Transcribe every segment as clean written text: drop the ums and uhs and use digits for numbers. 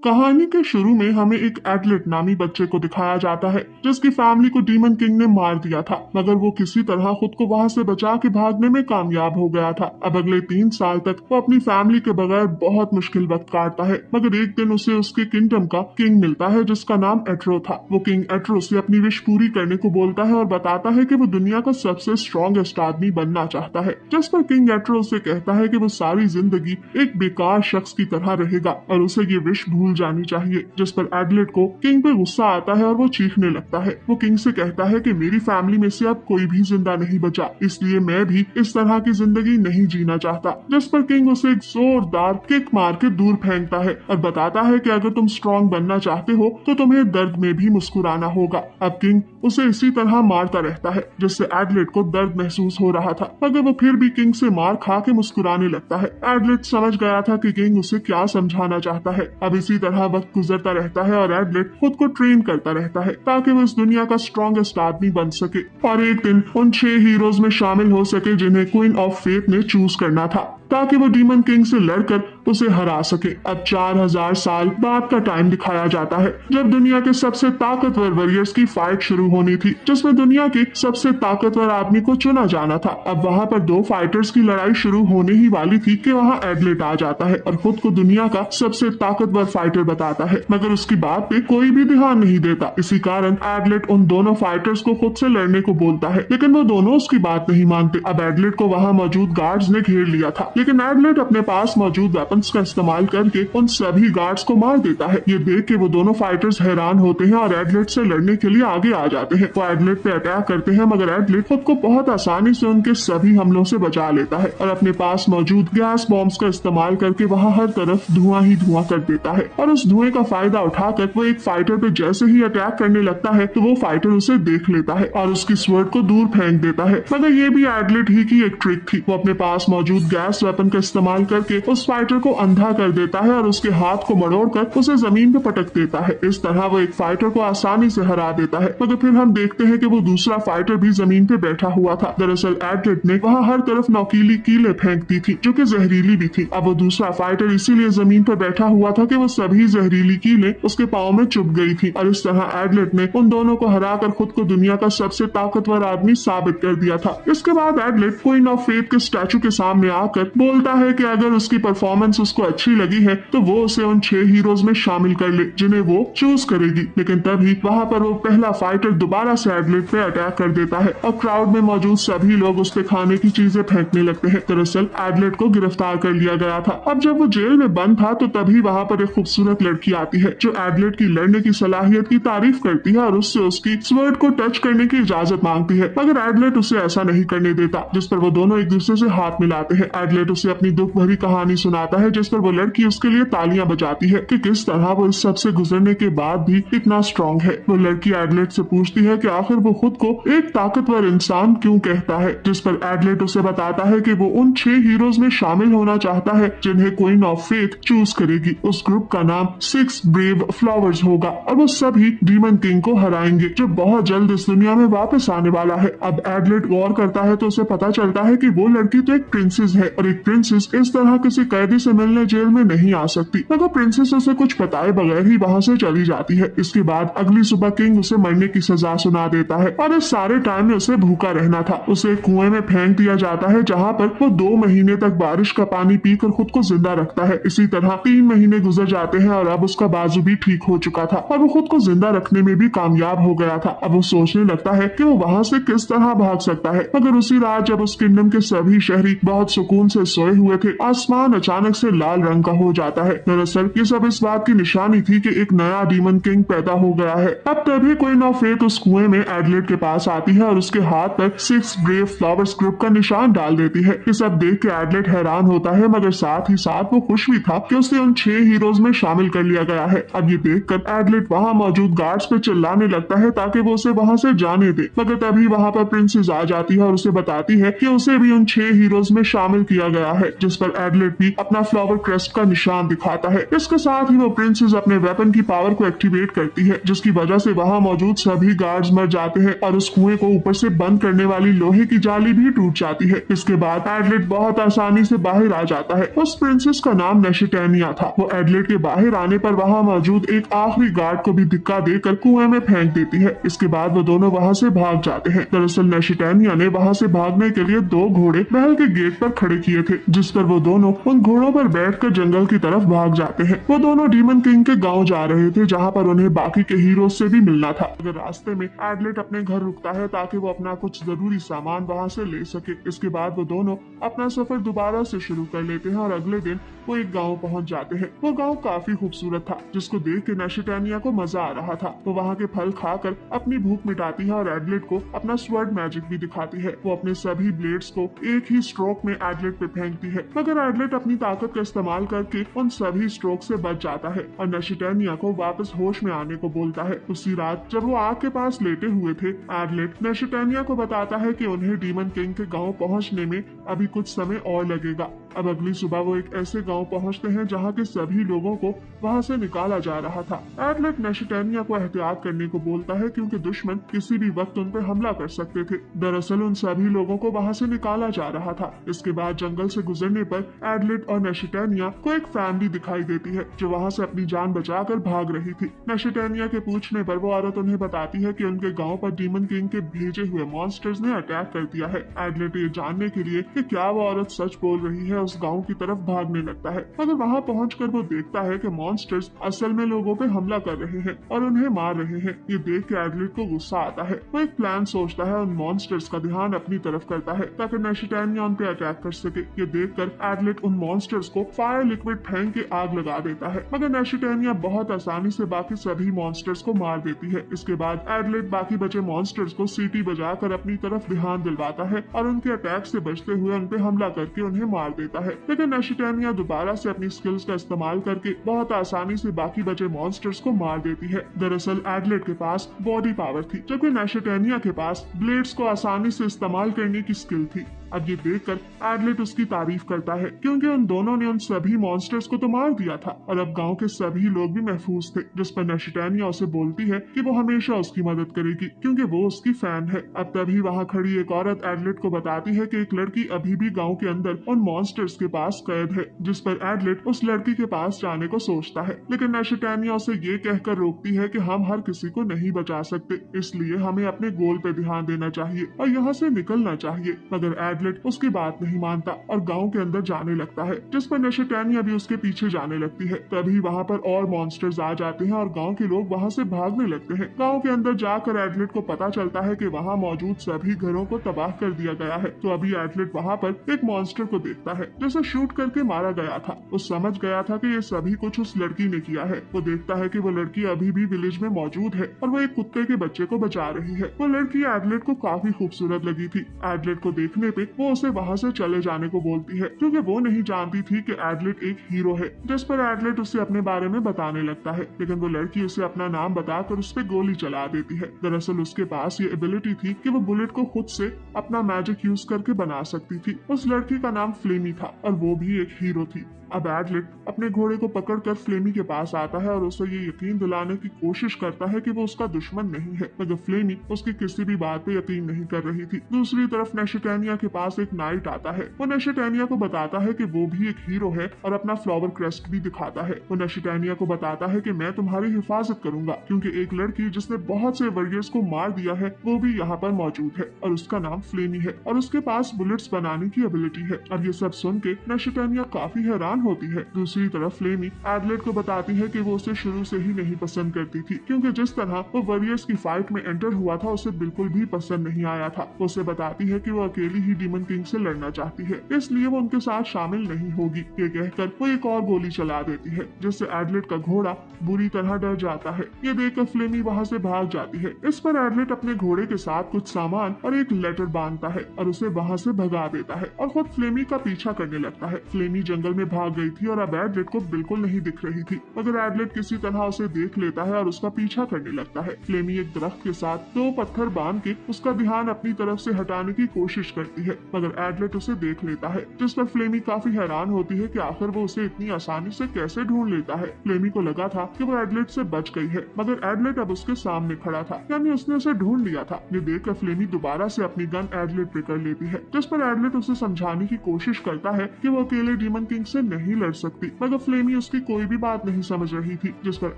कहानी के शुरू में हमें एक एडलेट नामी बच्चे को दिखाया जाता है जिसकी फैमिली को डीमन किंग ने मार दिया था, मगर वो किसी तरह खुद को वहां से बचा के भागने में कामयाब हो गया था। अब अगले 3 साल तक वो अपनी फैमिली के बगैर बहुत मुश्किल वक्त काटता है, मगर एक दिन उसे उसके किंगडम का किंग मिलता है जिसका नाम एट्रो था। वो किंग एट्रो से अपनी विश पूरी करने को बोलता है और बताता है कि वो दुनिया का सबसे स्ट्रॉन्गेस्ट आदमी बनना चाहता है। जिस पर किंग एट्रो से कहता है कि वो सारी जिंदगी एक बेकार शख्स की तरह रहेगा और उसे ये विश भूल जानी चाहिए। जिस पर एडलेट को किंग पे गुस्सा आता है और वो चीखने लगता है। वो किंग से कहता है कि मेरी फैमिली में से अब कोई भी जिंदा नहीं बचा, इसलिए मैं भी इस तरह की जिंदगी नहीं जीना चाहता। जिस पर किंग उसे एक जोरदार किक मार के दूर फेंकता है और बताता है कि अगर तुम स्ट्रॉन्ग बनना चाहते हो तो तुम्हें दर्द में भी मुस्कुराना होगा। अब किंग उसे इसी तरह मारता रहता है जिससे एडलेट को दर्द महसूस हो रहा था, मगर वो फिर भी किंग से मार खा के मुस्कुराने लगता है। एडलेट समझ गया था कि किंग उसे क्या समझाना चाहता है। अब इसी तरह वक्त गुजरता रहता है और एडलेट खुद को ट्रेन करता रहता है ताकि वो इस दुनिया का स्ट्रॉन्गेस्ट आदमी बन सके और एक दिन उन 6 हीरोज में शामिल हो सके जिन्हें क्वीन ऑफ फेथ ने चूज करना था ताकि वो डीमन किंग से लड़कर उसे हरा सके। अब 4000 साल बाद का टाइम दिखाया जाता है जब दुनिया के सबसे ताकतवर वॉरियर्स की फाइट शुरू होनी थी जिसमें दुनिया के सबसे ताकतवर आदमी को चुना जाना था। अब वहाँ पर 2 फाइटर्स की लड़ाई शुरू होने ही वाली थी कि वहाँ एडलेट आ जाता है और खुद को दुनिया का सबसे ताकतवर फाइटर बताता है, मगर उसकी बात पे कोई भी ध्यान नहीं देता। इसी कारण एडलेट उन दोनों फाइटर्स को खुद से लड़ने को बोलता है, लेकिन वो दोनों उसकी बात नहीं मानते। अब एडलेट को वहाँ मौजूद गार्ड्स ने घेर लिया था, लेकिन एडलेट अपने पास मौजूद वेपन्स का इस्तेमाल करके उन सभी गार्ड्स को मार देता है। ये देख के वो दोनों फाइटर्स हैरान होते हैं और एडलेट से लड़ने के लिए आगे आ जाते हैं। वो एडलेट पे अटैक करते हैं, मगर एडलेट खुद को बहुत आसानी से उनके सभी हमलों से बचा लेता है और अपने पास मौजूद गैस बॉम्ब्स का इस्तेमाल करके वहाँ हर तरफ धुआं ही धुआं कर देता है और उस धुएं का फायदा उठाकर वो एक फाइटर पे जैसे ही अटैक करने लगता है तो वो फाइटर उसे देख लेता है और उसकी स्वर्ड को दूर फेंक देता है। मगर ये भी एडलेट ही की एक ट्रिक थी। वो अपने पास मौजूद गैस वेपन का इस्तेमाल करके उस फाइटर को अंधा कर देता है और उसके हाथ को मरोड़कर उसे जमीन पे पटक देता है। इस तरह वो एक फाइटर को आसानी से हरा देता है, मगर फिर हम देखते हैं कि वो दूसरा फाइटर भी जमीन पे बैठा हुआ था। दरअसल एडलेट ने वहाँ हर तरफ नौकीली कीलें फेंक दी थी जो कि जहरीली भी थी। अब वो दूसरा फाइटर इसीलिए जमीन पर बैठा हुआ था कि वो सभी जहरीली कीलें उसके पाँव में चुभ गई थी और इस तरह एडलेट ने उन दोनों को हराकर खुद को दुनिया का सबसे ताकतवर आदमी साबित कर दिया था। इसके बाद एडलेट क्वीन ऑफ फेथ के स्टैचू के सामने आकर बोलता है कि अगर उसकी परफॉर्मेंस उसको अच्छी लगी है तो वो उसे उन 6 हीरोज में शामिल कर ले जिन्हें वो चूज करेगी। लेकिन तभी वहाँ पर वो पहला फाइटर दोबारा से एडलेट पे अटैक कर देता है और क्राउड में मौजूद सभी लोग उस पे खाने की चीजें फेंकने लगते हैं। दरअसल एडलेट को गिरफ्तार कर लिया गया था। अब जब वो जेल में बंद था तो तभी वहाँ पर एक खूबसूरत लड़की आती है जो एडलेट की लड़ने की सलाहियत की तारीफ करती है और उससे उसकी स्वर्ड को टच करने की इजाजत मांगती है, मगर एडलेट उसे ऐसा नहीं करने देता, जिस पर वो दोनों एक दूसरे से हाथ मिलाते हैं। एडलेट उसे अपनी दुख भरी कहानी सुनाता है जिस पर वो लड़की उसके लिए तालियां बजाती है कि किस तरह वो इस सब से गुजरने के बाद भी इतना स्ट्रॉन्ग है। वो लड़की एडलेट से पूछती है कि आखिर वो खुद को एक ताकतवर इंसान क्यों कहता है, जिस पर एडलेट उसे बताता है कि वो उन 6 हीरोज में शामिल होना चाहता है जिन्हें क्वीन ऑफ फेथ चूज करेगी। उस ग्रुप का नाम 6 ब्रेव फ्लावर्स होगा और वो सभी डीमन किंग को हराएंगे जो बहुत जल्द इस दुनिया में वापस आने वाला है। अब एडलेट गौर करता है तो उसे पता चलता है कि वो लड़की तो एक प्रिंसेस है और एक प्रिंसेस इस तरह किसी कैदी से मिलने जेल में नहीं आ सकती, मगर प्रिंसेस उसे कुछ बताए बगैर ही वहाँ से चली जाती है। इसके बाद अगली सुबह किंग उसे मरने की सजा सुना देता है और इस सारे टाइम में उसे भूखा रहना था। उसे कुएं में फेंक दिया जाता है जहाँ पर वो 2 महीने तक बारिश का पानी पीकर खुद को जिंदा रखता है। इसी तरह 3 महीने गुजर जाते हैं और अब उसका बाजू भी ठीक हो चुका था और वो खुद को जिंदा रखने में भी कामयाब हो गया था। अब वो सोचने लगता है कि वो वहाँ से किस तरह भाग सकता है, मगर उसी रात जब उस किंगडम के सभी शहरी बहुत सुकून से सोए हुए थे, आसमान अचानक से लाल रंग का हो जाता है। दरअसल ये सब इस बात की निशानी थी कि एक नया डीमन किंग पैदा हो गया है। अब तभी क्वीन ऑफ फेथ उस कुएं में एडलेट के पास आती है और उसके हाथ पर 6 ब्रेव फ्लावर्स ग्रुप का निशान डाल देती है। ये सब देख के एडलेट हैरान होता है, मगर साथ ही साथ वो खुश भी था कि उसे उन 6 हीरोज में शामिल कर लिया गया है। अब ये देखकर एडलेट वहाँ मौजूद गार्ड्स पे चिल्लाने लगता है ताकि वो उसे वहाँ से जाने दे, मगर तभी वहाँ पर प्रिंसेस आ जाती है और उसे बताती है कि उसे भी उन 6 हीरोज में शामिल किया गया है, जिस पर एडलेट भी अपना फ्लावर क्रेस्ट का निशान दिखाता है। इसके साथ ही वो प्रिंसेस अपने वेपन की पावर को एक्टिवेट करती है, जिसकी वजह से वहां मौजूद सभी गार्ड्स मर जाते हैं और उस कुएं को ऊपर से बंद करने वाली लोहे की जाली भी टूट जाती है। इसके बाद एडलेट बहुत आसानी से बाहर आ जाता है। उस प्रिंसेस का नाम नेशिटेनिया था। वो एडलेट के बाहर आने पर वहां मौजूद एक आखिरी गार्ड को भी धिक्का देकर कुएं में फेंक देती है। इसके बाद वो दोनों वहां से भाग जाते हैं। दरअसल नेशिटेनिया ने वहां से भागने के लिए 2 घोड़े महल के गेट पर खड़े किए थे, जिस पर वो दोनों उन घोड़ों पर बैठकर जंगल की तरफ भाग जाते हैं। वो दोनों डीमन किंग के गांव जा रहे थे, जहां पर उन्हें बाकी के हीरो से भी मिलना था। अगर रास्ते में एडलेट अपने घर रुकता है ताकि वो अपना कुछ जरूरी सामान वहां से ले सके। इसके बाद वो दोनों अपना सफर दोबारा से शुरू कर लेते हैं और अगले दिन वो एक गांव पहुंच जाते हैं। वो गांव काफी खूबसूरत था, जिसको देख के नेशिटेनिया को मजा आ रहा था। वो वहां के फल खाकर अपनी भूख मिटाती है और एडलेट को अपना स्वर्ड मैजिक भी दिखाती है। वो अपने सभी ब्लेड्स को एक ही स्ट्रोक में एडलेट पे फेंकती है, मगर एडलेट अपनी ताकत का इस्तेमाल करके उन सभी स्ट्रोक से बच जाता है और नेशिटेनिया को वापस होश में आने को बोलता है। उसी रात जब वो आग के पास लेटे हुए थे, एडलेट नेशिटेनिया को बताता है कि उन्हें डीमन किंग के गांव पहुंचने में अभी कुछ समय और लगेगा। अब अगली सुबह वो एक ऐसे गांव पहुंचते हैं जहां के सभी लोगों को वहां से निकाला जा रहा था। एडलेट नेशिटेनिया को एहतियात करने को बोलता है, क्योंकि दुश्मन किसी भी वक्त उन पर हमला कर सकते थे। दरअसल उन सभी लोगों को वहां से निकाला जा रहा था। इसके बाद जंगल से गुजरने पर एडलेट और नेशिटेनिया को एक फैमिली दिखाई देती है, जो वहां से अपनी जान बचाकर भाग रही थी। नेशिटेनिया के पूछने पर वो औरत उन्हें बताती है कि उनके गाँव पर डीमन किंग के भेजे हुए मॉन्स्टर्स ने अटैक कर दिया है। एडलेट ये जानने के लिए कि क्या वो औरत सच बोल रही है, उस गांव की तरफ भागने लगता है, मगर वहां पहुंचकर वो देखता है कि मॉन्स्टर्स असल में लोगों पे हमला कर रहे हैं और उन्हें मार रहे हैं। ये देख के एडलेट को गुस्सा आता है। वो एक प्लान सोचता है, उन मॉन्स्टर्स का ध्यान अपनी तरफ करता है ताकि नेशिटेनिया उन पे अटैक कर सके। ये देखकर एडलेट उन मॉन्स्टर्स को फायर लिक्विड फेंक के आग लगा देता है, मगर नेशिटेनिया बहुत आसानी से बाकी सभी मॉन्स्टर्स को मार देती है। इसके बाद एडलेट बाकी बचे मॉन्स्टर्स को सीटी बजाकर अपनी तरफ ध्यान दिलवाता है और उनके अटैक से बचते हुए उन पे हमला करके उन्हें मार देता है। लेकिन नेशिटेनिया दोबारा से अपनी स्किल्स का इस्तेमाल करके बहुत आसानी से बाकी बचे मॉन्स्टर्स को मार देती है। दरअसल एडलेट के पास बॉडी पावर थी, जबकि नेशिटेनिया के पास ब्लेड्स को आसानी से इस्तेमाल करने की स्किल थी। अब ये देखकर एडलेट उसकी तारीफ करता है, क्योंकि उन दोनों ने उन सभी मॉन्स्टर्स को तो मार दिया था और अब गांव के सभी लोग भी महफूज थे। जिस पर नेशिटेनिया उसे बोलती है कि वो हमेशा उसकी मदद करेगी, क्योंकि वो उसकी फैन है। अब तभी वहाँ खड़ी एक औरत एडलेट को बताती है कि एक लड़की अभी भी गांव के अंदर उन मॉन्स्टर्स के पास कैद है, जिस पर एडलेट उस लड़की के पास जाने को सोचता है। लेकिन नेशिटेनिया उसे ये कहकर रोकती है कि हम हर किसी को नहीं बचा सकते, इसलिए हमें अपने गोल पे ध्यान देना चाहिए और यहाँ से निकलना चाहिए। मगर एडलेट उसकी बात नहीं मानता और गांव के अंदर जाने लगता है, जिस पर नेशिटेनिया भी उसके पीछे जाने लगती है। तभी वहाँ पर और मॉन्स्टर्स आ जाते हैं और गांव के लोग वहाँ से भागने लगते हैं। गांव के अंदर जाकर एडलेट को पता चलता है कि वहाँ मौजूद सभी घरों को तबाह कर दिया गया है। तो अभी एडलेट वहाँ पर एक मॉन्स्टर को देखता है, जिसे शूट करके मारा गया था। वो समझ गया था कि ये सभी कुछ उस लड़की ने किया है। वो देखता है कि वो लड़की अभी भी विलेज में मौजूद है और वो एक कुत्ते के बच्चे को बचा रही है। वो लड़की एडलेट को काफी खूबसूरत लगी थी। एडलेट को देखने पे वो उसे वहाँ से चले जाने को बोलती है, क्योंकि वो नहीं जानती थी कि एडलेट एक हीरो है। जिस पर एडलेट उसे अपने बारे में बताने लगता है, लेकिन वो लड़की उसे अपना नाम बताकर उस पे गोली चला देती है। दरअसल उसके पास ये एबिलिटी थी कि वो बुलेट को खुद से अपना मैजिक यूज करके बना सकती थी। उस लड़की का नाम फ्लेमी था और वो भी एक हीरो थी। अब एडलेट अपने घोड़े को पकड़कर फ्लेमी के पास आता है और उसे ये यकीन दिलाने की कोशिश करता है कि वो उसका दुश्मन नहीं है, मगर फ्लेमी उसकी किसी भी बात पे यकीन नहीं कर रही थी। दूसरी तरफ नेशिटेनिया के पास एक नाइट आता है। वो नेशिटेनिया को बताता है कि वो भी एक हीरो है और अपना फ्लावर क्रेस्ट भी दिखाता है। वो नेशिटेनिया को बताता है कि मैं तुम्हारी हिफाजत करूंगा, क्योंकि एक लड़की जिसने बहुत से वॉरियर्स को मार दिया है वो भी यहाँ पर मौजूद है और उसका नाम फ्लेमी है और उसके पास बुलेट्स बनाने की एबिलिटी है। अब ये सब सुन के नेशिटेनिया काफी हैरान होती है। दूसरी तरफ फ्लेमी एडलेट को बताती है कि वो उसे शुरू से ही नहीं पसंद करती थी, क्योंकि जिस तरह वो वॉरियर्स की फाइट में एंटर हुआ था उसे बिल्कुल भी पसंद नहीं आया था। वो उसे बताती है कि वो अकेली ही डीमन किंग से लड़ना चाहती है, इसलिए वो उनके साथ शामिल नहीं होगी। ये कहकर वो एक और गोली चला देती है, जिससे एडलेट का घोड़ा बुरी तरह डर जाता है। ये देखकर फ्लेमी वहाँ से भाग जाती है। इस पर एडलेट अपने घोड़े के साथ कुछ सामान और एक लेटर बांधता है और उसे वहाँ से भगा देता है और खुद फ्लेमी का पीछा करने लगता है। फ्लेमी जंगल में भाग भाग गई थी और अब एडलेट को बिल्कुल नहीं दिख रही थी, मगर एडलेट किसी तरह उसे देख लेता है और उसका पीछा करने लगता है। फ्लेमी एक दरख्त के साथ 2 पत्थर बांध के उसका ध्यान अपनी तरफ से हटाने की कोशिश करती है, मगर एडलेट उसे देख लेता है, जिस पर फ्लेमी काफी हैरान होती है कि आखिर वो उसे इतनी आसानी से कैसे ढूंढ लेता है। फ्लेमी को लगा था कि वो एडलेट से बच गई है, मगर एडलेट अब उसके सामने खड़ा था, यानी उसने उसे ढूंढ लिया था। ये देखकर फ्लेमी दोबारा से अपनी गन एडलेट पे कर लेती है, जिस पर एडलेट उसे समझाने की कोशिश करता है कि वो अकेले डीमन किंग से नहीं लड़ सकती, मगर फ्लेमी उसकी कोई भी बात नहीं समझ रही थी, जिस पर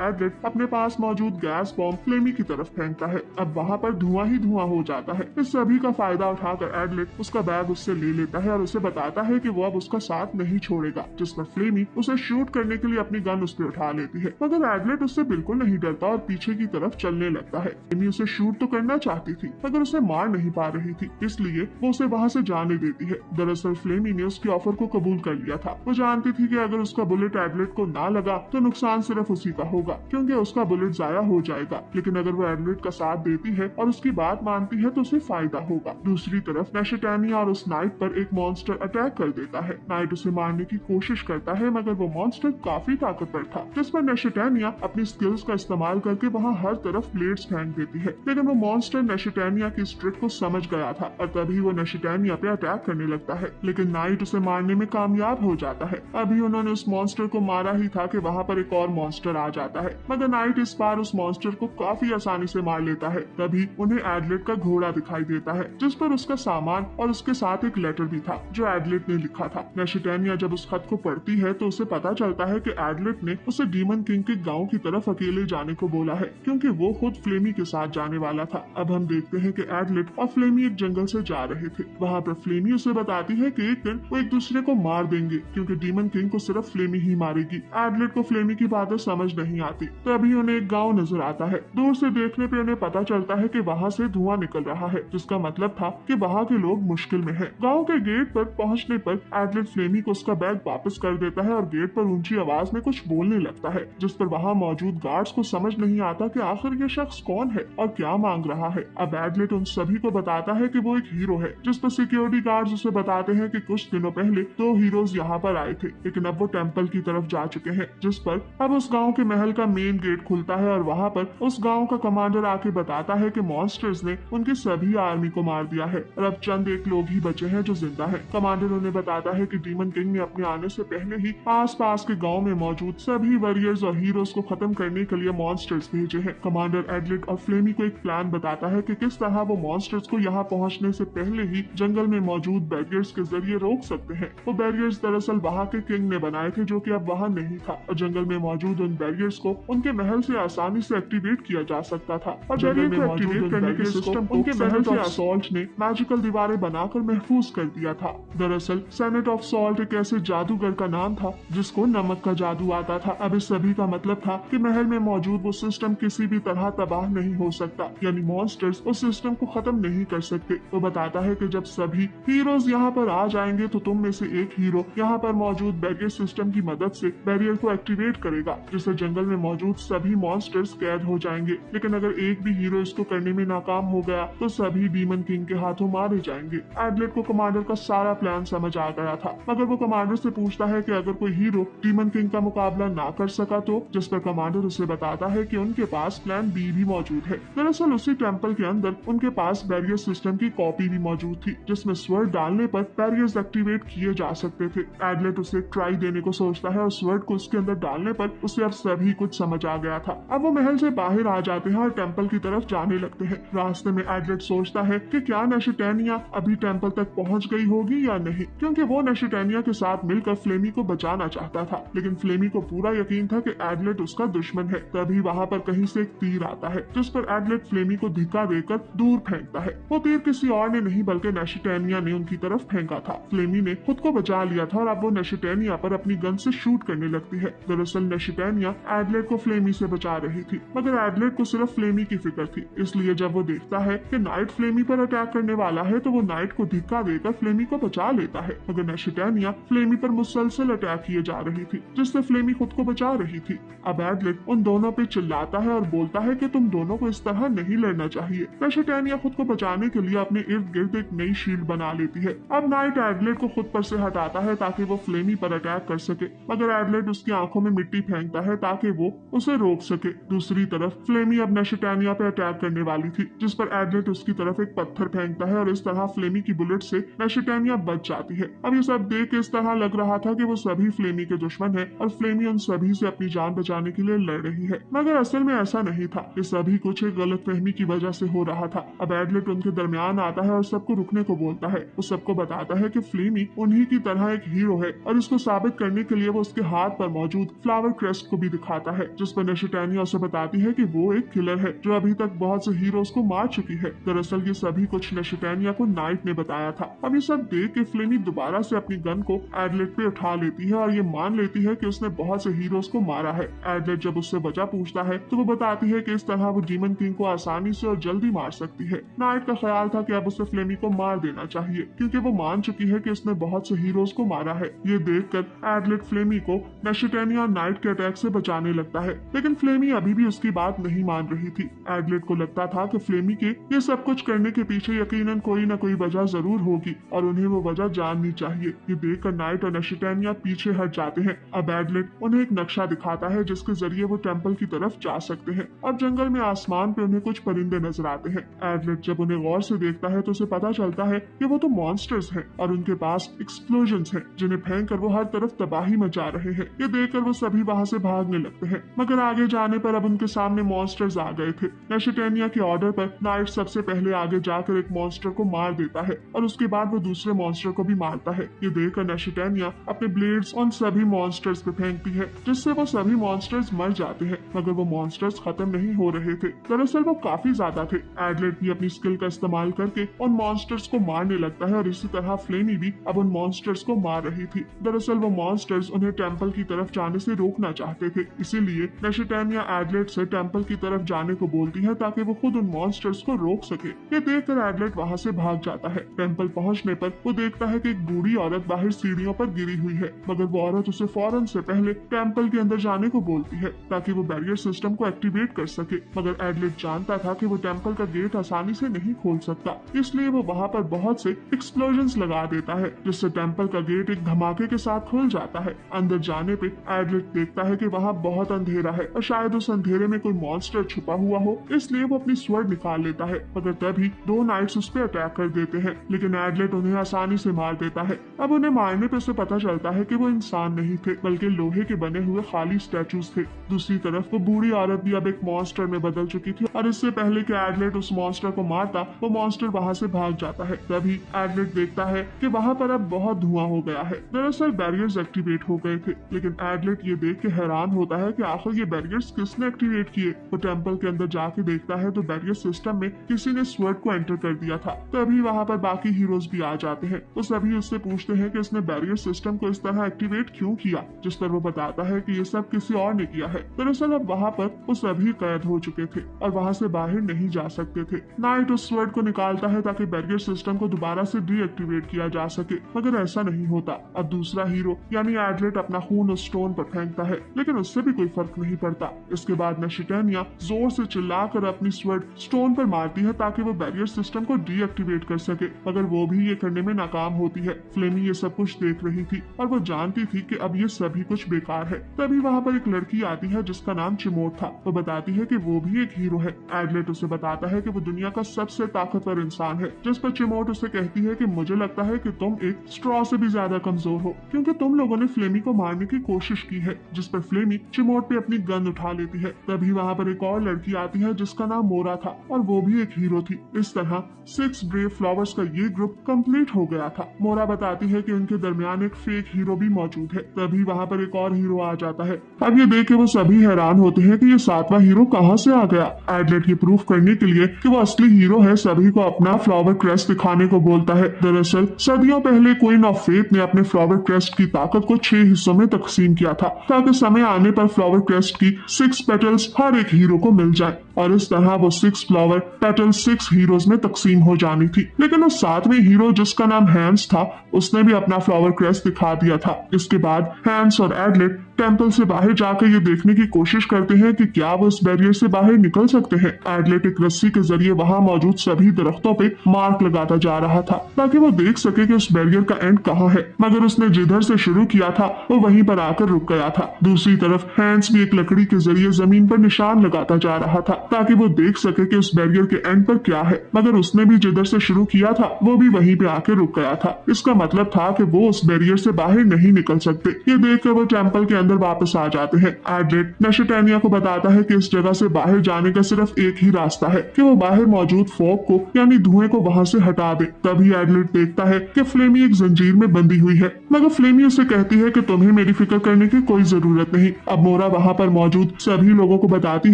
एडलेट अपने पास मौजूद गैस बॉम्ब फ्लेमी की तरफ फेंकता है। अब वहाँ पर धुआं ही धुआं हो जाता है। इस सभी का फायदा उठाकर एडलेट उसका बैग उससे ले लेता है और उसे बताता है कि वो अब उसका साथ नहीं छोड़ेगा, जिस पर फ्लेमी उसे शूट करने के लिए अपनी गन उस पर उठा लेती है, मगर एडलेट उससे बिल्कुल नहीं डरता और पीछे की तरफ चलने लगता है। फ्लेमी उसे शूट तो करना चाहती थी, मगर उसे मार नहीं पा रही थी, इसलिए वो उसे वहाँ से जाने देती है। दरअसल फ्लेमी ने उसकी ऑफर को कबूल कर लिया था। वो जानती थी कि अगर उसका बुलेट एडलेट को ना लगा तो नुकसान सिर्फ उसी का होगा, क्योंकि उसका बुलेट जाया हो जाएगा, लेकिन अगर वो एडलेट का साथ देती है और उसकी बात मानती है तो उसे फायदा होगा। दूसरी तरफ नेशटानिया और उस नाइट पर एक मॉन्स्टर अटैक कर देता है। नाइट उसे मारने की कोशिश करता है, मगर वो मॉन्स्टर काफी ताकतवर था, जिस पर नेशटानिया अपनी स्किल्स का इस्तेमाल करके वहाँ हर तरफ ब्लेड्स फेंक देती है, लेकिन वो मॉन्स्टर नेशटानिया की इस ट्रिक को समझ गया था और तभी वो नेशटानिया पे अटैक करने लगता है, लेकिन नाइट उसे मारने में कामयाब हो जाता है। अभी उन्होंने उस मॉन्स्टर को मारा ही था कि वहाँ पर एक और मॉन्स्टर आ जाता है, मगर नाइट इस बार उस मॉन्स्टर को काफी आसानी से मार लेता है। तभी उन्हें एडलेट का घोड़ा दिखाई देता है, जिस पर उसका सामान और उसके साथ एक लेटर भी था जो एडलेट ने लिखा था। नेशटानिया जब उस खत को पढ़ती है तो उसे पता चलता है कि एडलेट ने उसे डीमन किंग के गांव की तरफ अकेले जाने को बोला है, क्योंकि वो खुद फ्लेमी के साथ जाने वाला था। अब हम देखते हैं कि एडलेट और फ्लेमी एक जंगल से जा रहे थे। वहाँ पर फ्लेमी उसे बताती है कि एक दिन वो एक दूसरे को मार देंगे, क्योंकि डीमन किंग को सिर्फ फ्लेमी ही मारेगी। एडलेट को फ्लेमी की बातें समझ नहीं आती, तभी उन्हें एक गाँव नजर आता है। दूर से देखने पे उन्हें पता चलता है कि वहाँ से धुआं निकल रहा है, जिसका मतलब था कि वहाँ के लोग मुश्किल में हैं। गांव के गेट पर पहुँचने पर एडलेट फ्लेमी को उसका बैग वापस कर देता है और गेट पर ऊंची आवाज में कुछ बोलने लगता है, जिस पर वहाँ मौजूद गार्ड्स को समझ नहीं आता कि आखिर ये शख्स कौन है और क्या मांग रहा है। अब एडलेट उन सभी को बताता है कि वो एक हीरो है, जिस पर सिक्योरिटी गार्ड्स उसे बताते हैं कि कुछ दिनों पहले 2 हीरोज यहाँ पर आए थे, लेकिन अब वो टेम्पल की तरफ जा चुके हैं, जिस पर अब उस गाँव के महल का मेन गेट खुलता है और वहाँ पर उस गाँव का कमांडर आके बताता है कि मॉन्स्टर्स ने उनकी सभी आर्मी को मार दिया है और अब चंद एक लोग ही बचे हैं जो जिंदा हैं। कमांडर उन्हें बताता है कि डीमन किंग ने अपने आने से पहले ही आसपास के गांव में मौजूद सभी वॉरियर्स और हीरोज को खत्म करने के लिए मॉन्स्टर्स भेजे हैं। कमांडर एडलेट और फ्लेमी को एक प्लान बताता है कि किस तरह वो मॉन्स्टर्स को यहाँ पहुँचने से पहले ही जंगल में मौजूद बैरियर्स के जरिए रोक सकते हैं। वो बैरियर्स दरअसल वहाँ के किंग ने बनाए थे, जो कि अब वहाँ नहीं था, और जंगल में मौजूद उन बैरियर्स को उनके महल से आसानी से एक्टिवेट किया जा सकता था। और बैरियर को एक्टिवेट करने के सिस्टम को उनके महल से असॉल्ट ने मैजिकल दीवारें बनाकर महफूज कर दिया था। दरअसल सेनेट ऑफ सॉल्ट एक ऐसे जादूगर का नाम था जिसको नमक का जादू आता था। अब इस सभी का मतलब था कि महल में मौजूद वो सिस्टम किसी भी तरह तबाह नहीं हो सकता, यानी मॉन्स्टर्स उस सिस्टम को खत्म नहीं कर सकते। वो बताता है कि जब सभी हीरोज यहाँ पर आ जाएंगे तो तुम में से एक हीरो यहाँ पर मौजूद बैरियर सिस्टम की मदद से बैरियर को एक्टिवेट करेगा, जिससे जंगल में मौजूद सभी मॉन्स्टर्स कैद हो जाएंगे। लेकिन अगर एक भी हीरो इसको करने में नाकाम हो गया तो सभी डीमन किंग के हाथों मारे जाएंगे। एडलेट को कमांडर का सारा प्लान समझ आ गया था, मगर वो कमांडर से पूछता है कि अगर कोई हीरो डीमन किंग का मुकाबला ना कर सका तो, जिस पर कमांडर उसे बताता है कि उनके पास प्लान बी भी मौजूद है। दरअसल उसी टेम्पल के अंदर उनके पास बैरियर सिस्टम की कॉपी भी मौजूद थी, जिसमें स्वर्ड डालने पर बैरियर्स एक्टिवेट किए जा सकते थे। एडलेट उसे ट्राई देने को सोचता है और स्वर्ड को उसके अंदर डालने पर उसे अब सभी कुछ समझ आ गया था। अब वो महल से बाहर आ जाते हैं और टेम्पल की तरफ जाने लगते हैं। रास्ते में एडलेट सोचता है कि क्या नेशटानिया अभी टेम्पल तक पहुंच गई होगी या नहीं, क्योंकि वो नेशटानिया के साथ मिलकर फ्लेमी को बचाना चाहता था, लेकिन फ्लेमी को पूरा यकीन था कि एडलेट उसका दुश्मन है। तभी वहाँ पर कहीं से एक तीर आता है, जिस पर एडलेट फ्लेमी को धिक्का देकर दूर फेंकता है। वो तीर किसी और ने नहीं बल्कि नेशटानिया ने उनकी तरफ फेंका था। फ्लेमी ने खुद को बचा लिया था और अब वो नेशटानिया पर अपनी गन से शूट करने लगती है। दरअसल नेशटानिया एडलेट को फ्लेमी से बचा रही थी, मगर एडलेट को सिर्फ फ्लेमी की फिक्र थी। इसलिए जब वो देखता है कि नाइट फ्लेमी पर अटैक करने वाला है तो वो नाइट को धिक्का देकर फ्लेमी को बचा लेता है, मगर नेशटानिया फ्लेमी पर मुसलसल अटैक किए जा रही थी, जिससे फ्लेमी खुद को बचा रही थी। अब एडलेट उन दोनों पे चिल्लाता है और बोलता है कि तुम दोनों को इस तरह नहीं लड़ना चाहिए। नेशटानिया खुद को बचाने के लिए अपने इर्द गिर्द एक नई शील्ड बना लेती है। अब नाइट एडलेट को खुद पर से हटाता है ताकि वो फ्लेमी फ्लेमी पर अटैक कर सके, मगर एडलेट उसकी आंखों में मिट्टी फेंकता है ताकि वो उसे रोक सके। दूसरी तरफ फ्लेमी अब नेशिटानिया पे अटैक करने वाली थी, जिस पर एडलेट उसकी तरफ एक पत्थर फेंकता है और इस तरह फ्लेमी की बुलेट से नेशिटानिया बच जाती है। अब ये सब देख के इस तरह लग रहा था कि वो सभी फ्लेमी के दुश्मन है और फ्लेमी उन सभी से अपनी जान बचाने के लिए लड़ रही है, मगर असल में ऐसा नहीं था। ये सभी कुछ एक गलतफहमी की वजह से हो रहा था। अब एडलेट उनके दरमियान आता है और सबको रुकने को बोलता है। वो सबको बताता है कि फ्लेमी उन्हीं की तरह एक हीरो है और इसको साबित करने के लिए वो उसके हाथ पर मौजूद फ्लावर क्रेस्ट को भी दिखाता है, जिस पर नेशिटानिया उसे बताती है कि वो एक किलर है जो अभी तक बहुत से हीरोज को मार चुकी है। दरअसल ये सभी कुछ नेशिटानिया को नाइट ने बताया था। अब ये सब देख के फ्लेमी दोबारा से अपनी गन को एडलेट पे उठा लेती है और ये मान लेती है कि उसने बहुत से हीरोज को मारा है। एडलेट जब उससे वजह पूछता है तो वो बताती है कि इस तरह वो डीमन किंग को आसानी से और जल्दी मार सकती है। नाइट का ख्याल था कि अब उसे फ्लेमी को मार देना चाहिए, क्योंकि वो मान चुकी है कि उसने बहुत से हीरोज को मारा है। ये देखकर एडलेट फ्लेमी को नेशिटानिया और नाइट के अटैक से बचाने लगता है, लेकिन फ्लेमी अभी भी उसकी बात नहीं मान रही थी। एडलेट को लगता था कि फ्लेमी के ये सब कुछ करने के पीछे यकीनन कोई न कोई वजह जरूर होगी और उन्हें वो वजह जाननी चाहिए। ये देखकर नाइट और नेशिटानिया पीछे हट जाते हैं। अब एडलेट उन्हें एक नक्शा दिखाता है जिसके जरिए वो टेम्पल की तरफ जा सकते हैं। अब जंगल में आसमान पे उन्हें कुछ परिंदे नजर आते हैं। एडलेट जब उन्हें गौर से देखता है तो उसे पता चलता है कि वो तो मॉन्स्टर्स हैं और उनके पास एक्सप्लोजन्स हैं, जिन्हें फेंक कर वो हर तरफ तबाही मचा रहे हैं। ये देखकर वो सभी वहाँ से भागने लगते हैं, मगर आगे जाने पर अब उनके सामने मॉन्स्टर्स आ गए थे। नेशिटानिया के ऑर्डर पर नाइट सबसे पहले आगे जाकर एक मॉन्स्टर को मार देता है और उसके बाद वो दूसरे मॉन्स्टर को भी मारता है। ये देखकर नेशिटानिया अपने ब्लेड्स उन सभी मॉन्स्टर्स पे फेंकती है, जिससे वो सभी मॉन्स्टर्स मर जाते हैं, मगर वो मॉन्स्टर्स खत्म नहीं हो रहे थे। दरअसल वो काफी ज्यादा थे। एडलेट भी अपनी स्किल का इस्तेमाल करके उन मॉन्स्टर्स को मारने लगता है और इसी तरह फ्लेमी भी अब उन मॉन्स्टर्स को मार रही थी। दरअसल वो मॉन्स्टर्स उन्हें टेम्पल की तरफ जाने से रोकना चाहते थे, इसीलिए नेशिटानिया एडलेट से टेम्पल की तरफ जाने को बोलती है ताकि वो खुद उन मॉन्स्टर्स को रोक सके। ये देखकर एडलेट वहाँ से भाग जाता है। टेम्पल पहुँचने पर वो देखता है कि एक बूढ़ी औरत बाहर सीढ़ियों पर गिरी हुई है, मगर वो औरत उसे फौरन से पहले टेम्पल के अंदर जाने को बोलती है ताकि वो बैरियर सिस्टम को एक्टिवेट कर सके। मगर एडलेट जानता था कि वो टेम्पल का गेट आसानी से नहीं खोल सकता, इसलिए वो वहाँ पर बहुत से एक्सप्लोजन्स लगा देता है, जिससे टेम्पल का गेट एक धमाके के साथ खुल जाता है। अंदर जाने पे एडलेट देखता है कि वहाँ बहुत अंधेरा है और शायद उस अंधेरे में कोई मॉन्स्टर छुपा हुआ हो, इसलिए वो अपनी स्वॉर्ड निकाल लेता है, मगर तभी दो नाइट्स उस पर अटैक कर देते हैं, लेकिन एडलेट उन्हें आसानी से मार देता है। अब उन्हें मारने पे उसे पता चलता है कि वो इंसान नहीं थे, बल्कि लोहे के बने हुए खाली स्टैचूज थे। दूसरी तरफ वो बूढ़ी औरत भी अब एक मॉन्स्टर में बदल चुकी थी और इससे पहले कि एडलेट उस मॉन्स्टर को मारता, वो मॉन्स्टर वहाँ से भाग जाता है। तभी एडलेट देखता है कि वहाँ पर अब बहुत धुआं हो गया है। दरअसल बैरियर्स एक्टिवेट हो गए थे, लेकिन एडलेट ये देख के हैरान होता है कि आखिर ये बैरियर्स किसने एक्टिवेट किए। वो टेम्पल के अंदर जाके देखता है तो बैरियर सिस्टम में किसी ने स्वर्ड को एंटर कर दिया था। तभी वहाँ पर बाकी हीरोज भी आ जाते हैं। वो सभी उससे पूछते हैं कि इसने बैरियर सिस्टम को इस तरह एक्टिवेट क्यों किया, जिस पर वो बताता है कि ये सब किसी और ने किया है। दरअसल अब वहाँ पर वो सभी कैद हो चुके थे और वहाँ से बाहर नहीं जा सकते थे। नाइट उस स्वर्ड को निकालता है ताकि बैरियर सिस्टम को दोबारा से डीएक्टिवेट किया जा सके, मगर ऐसा नहीं होता। अब दूसरा हीरो यानी एडलेट अपना खून उस स्टोन पर फेंकता है, लेकिन उससे भी कोई फर्क नहीं पड़ता। इसके बाद नेशिटानिया जोर से चिल्लाकर अपनी स्वर्ड स्टोन पर मारती है ताकि वो बैरियर सिस्टम को डीएक्टिवेट कर सके, मगर वो भी ये करने में नाकाम होती है। फ्लेमी ये सब कुछ देख रही थी और वो जानती थी कि अब ये सभी कुछ बेकार है। तभी वहाँ पर एक लड़की आती है जिसका नाम चिमोट था। वो बताती है कि वो भी एक हीरो है। एडलेट उसे बताता है कि वो दुनिया का सबसे ताकतवर इंसान है, जिस पर चिमोट उसे कहती है कि मुझे लगता है कि तुम एक स्ट्रॉ से भी ज्यादा कमजोर हो, क्योंकि तुम लोगों ने फ्लेमी को मारने की कोशिश की है। जिस पर फ्लेमी चिमोट पे अपनी गन उठा लेती है। तभी वहाँ पर एक और लड़की आती है जिसका नाम मोरा था और वो भी एक हीरो थी। इस तरह 6 ब्रेव फ्लावर्स का ये ग्रुप कंप्लीट हो गया था। मोरा बताती है कि उनके दरमियान एक फेक हीरो भी मौजूद है। तभी वहाँ पर एक और हीरो आ जाता है। अब ये देख के वो सभी हैरान होते हैं कि ये 7वां हीरो कहाँ से आ गया। एडलेट ये प्रूफ करने के लिए कि वो असली हीरो है, सभी को अपना फ्लावर क्रेस्ट दिखाने को बोलता है। दरअसल सदियों पहले क्वीन ऑफ फेथ ने अपने फ्लावर क्रेस्ट की ताकत को 6 हिस्सों में तकसीम किया था, ताकि समय आने पर फ्लावर क्रेस्ट की 6 पेटल्स हर एक हीरो को मिल जाए। और इस तरह वो 6 फ्लावर पेटल 6 हीरोज में तकसीम हो जानी थी। लेकिन उस 7वें हीरो जिसका नाम हैंस था, उसने भी अपना फ्लावर क्रेस्ट दिखा दिया था। इसके बाद हैंस और एडलेट टेंपल से बाहर जाकर ये देखने की कोशिश करते हैं कि क्या वो इस बैरियर से बाहर निकल सकते हैं। एडलेट एक रस्सी के जरिए वहां मौजूद सभी दरख्तों पे मार्क लगाता जा रहा था ताकि वो देख सके कि उस बैरियर का एंड कहाँ है, मगर उसने जिधर से शुरू किया था वो वहीं पर आकर रुक गया था। दूसरी तरफ हैंस भी एक लकड़ी के जरिए जमीन पर निशान लगाता जा रहा था ताकि वो देख सके कि उस बैरियर के एंड पर क्या है, मगर उसने भी जिधर से शुरू किया था वो भी वहीं पे आकर रुक गया था। इसका मतलब था कि वो उस बैरियर से बाहर नहीं निकल सकते। ये देखकर वो टेंपल के अंदर वापस आ जाते हैं। एडलेट नेशटानिया को बताता है कि इस जगह से बाहर जाने का सिर्फ एक ही रास्ता है कि वो बाहर मौजूद फॉग को यानी धुएं को वहां से हटा दे। तभी एडलेट देखता है कि फ्लेमी एक जंजीर में बंधी हुई है, मगर फ्लेमी उसे कहती है कि तुम्हें मेरी फिक्र करने की कोई जरूरत नहीं। अब मोरा वहां पर मौजूद सभी लोगों को बताती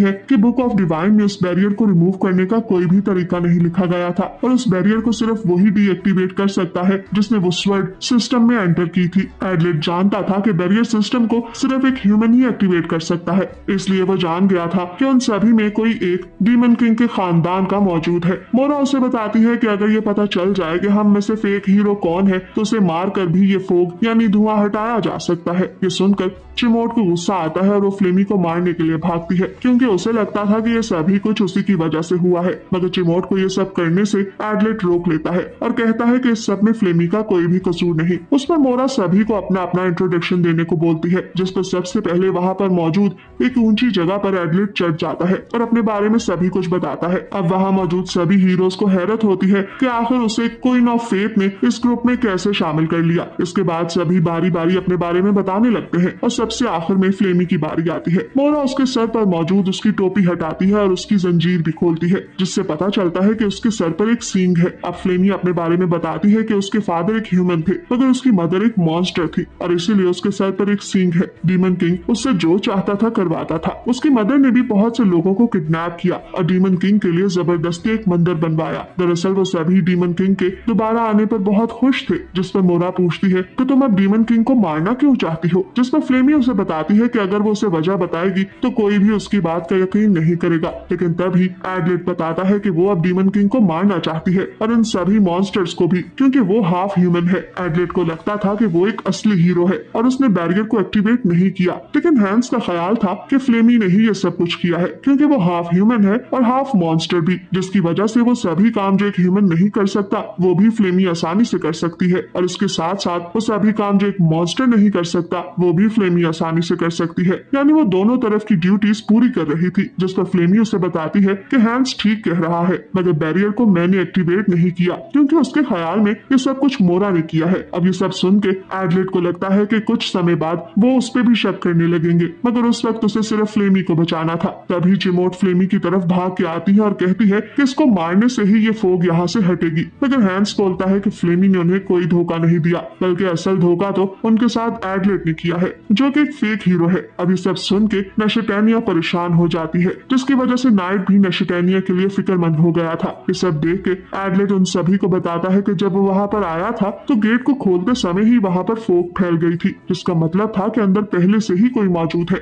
है कि बुक ऑफ डिवाइन में उस बैरियर को रिमूव करने का कोई भी तरीका नहीं लिखा गया था और उस बैरियर को सिर्फ वही डीएक्टिवेट कर सकता है जिसने वुड्सवर्ड सिस्टम में एंटर की थी। एडलेट जानता था कि बैरियर सिस्टम को सिर्फ एक ह्यूमन ही एक्टिवेट कर सकता है, इसलिए वो जान गया था कि उन सभी में कोई एक डीमन किंग के खानदान का मौजूद है। मोरा उसे बताती है कि अगर ये पता चल जाए कि हम में से फेक हीरो कौन है तो उसे मार कर भी ये फोग यानी धुआं हटाया जा सकता है। ये सुनकर चिमोट को गुस्सा आता है और वो फ्लेमी को मारने के लिए भागती है क्योंकि उसे लगता था कि ये सभी कुछ उसी की वजह से हुआ है, मगर चिमोट को ये सब करने से एडलेट रोक लेता है और कहता है कि इस सब में फ्लेमी का कोई भी कसूर नहीं। उस पर मोरा सभी को अपना अपना इंट्रोडक्शन देने को बोलती है, जिस पर सबसे पहले वहां पर मौजूद एक ऊंची जगह पर एडलेट चढ़ जाता है और अपने बारे में सभी कुछ बताता है। अब वहां मौजूद सभी हीरोज को हैरत होती है कि आखिर उसे क्वीन ऑफ फेथ ने इस ग्रुप में कैसे शामिल कर लिया। इसके बाद सभी बारी बारी अपने बारे में बताने लगते हैं और सबसे आखिर में फ्लेमी की बारी आती है। मोरा उसके सर पर मौजूद उसकी टोपी हटाती है और उसकी जंजीर भी खोलती है, जिससे पता चलता है कि उसके सर पर एक सींग है। अब फ्लेमी अपने बारे में बताती है कि उसके फादर एक ह्यूमन थे मगर उसकी मदर एक मॉन्स्टर थी और इसीलिए उसके सर पर एक सींग है। डीमन किंग उससे जो चाहता था करवाता था। उसकी मदर ने भी बहुत से लोगों को किडनैप किया और डीमन किंग के लिए जबरदस्ती एक मंदिर बनवाया। दरअसल वो सभी डीमन किंग के दोबारा आने पर बहुत खुश थे, जिस पर मोरा पूछती है कि तुम अब डीमन किंग को मारना क्यों चाहती हो, जिस पर फ्लेमी उसे बताती है कि अगर वो उसे वजह बताएगी तो कोई भी उसकी बात का यकीन नहीं करेगा। लेकिन तभी एडलेट बताता है कि वो अब डीमन किंग को मारना चाहती है और इन सभी मॉन्स्टर्स को भी, क्योंकि वो हाफ ह्यूमन है। एडलेट को लगता था कि वो एक असली हीरो है और उसने बैरियर को एक्टिवेट नहीं किया, लेकिन हैंस का ख्याल था कि फ्लेमी ने ही ये सब कुछ किया है क्योंकि वो हाफ ह्यूमन है और हाफ मॉन्स्टर भी, जिसकी वजह से वो सभी काम जो एक ह्यूमन नहीं कर सकता वो भी फ्लेमी आसानी से कर सकती है और इसके साथ साथ वो सभी काम जो एक मॉन्स्टर नहीं कर सकता वो भी फ्लेमी आसानी से कर सकती है। यानी वो दोनों तरफ की ड्यूटीज पूरी कर रही थी, जिस पर फ्लेमी उसे बताती है कि हैंस ठीक कह रहा है, मगर बैरियर को मैंने एक्टिवेट नहीं किया क्योंकि उसके ख्याल में ये सब कुछ मोरा ने किया है। अब ये सब सुन के एडलेट को लगता है कि कुछ समय बाद वो उस पर भी शक करने लगेंगे, मगर उस वक्त उसे सिर्फ फ्लेमी को बचाना था। तभी चिमोट फ्लेमी की तरफ भाग के आती है और कहती है कि इसको मारने से ही ये फोग यहाँ से हटेगी, मगर हैंस बोलता है कि फ्लेमी ने उन्हें कोई धोखा नहीं दिया, बल्कि असल धोखा तो उनके साथ एडलेट ने किया है जो कि एक फेक हीरो है। अब ये सब सुन के नेशटानिया परेशान हो जाती है, जिसकी वजह से नाइट भी नेशटानिया के लिए फिक्रमंद हो गया था। ये सब देख के एडलेट उन सभी को बताता है कि जब वो वहां पर आया था तो गेट को खोलते समय ही वहां पर फोग फैल गई थी, जिसका मतलब था कि अंदर पहले से ही कोई मौजूद है।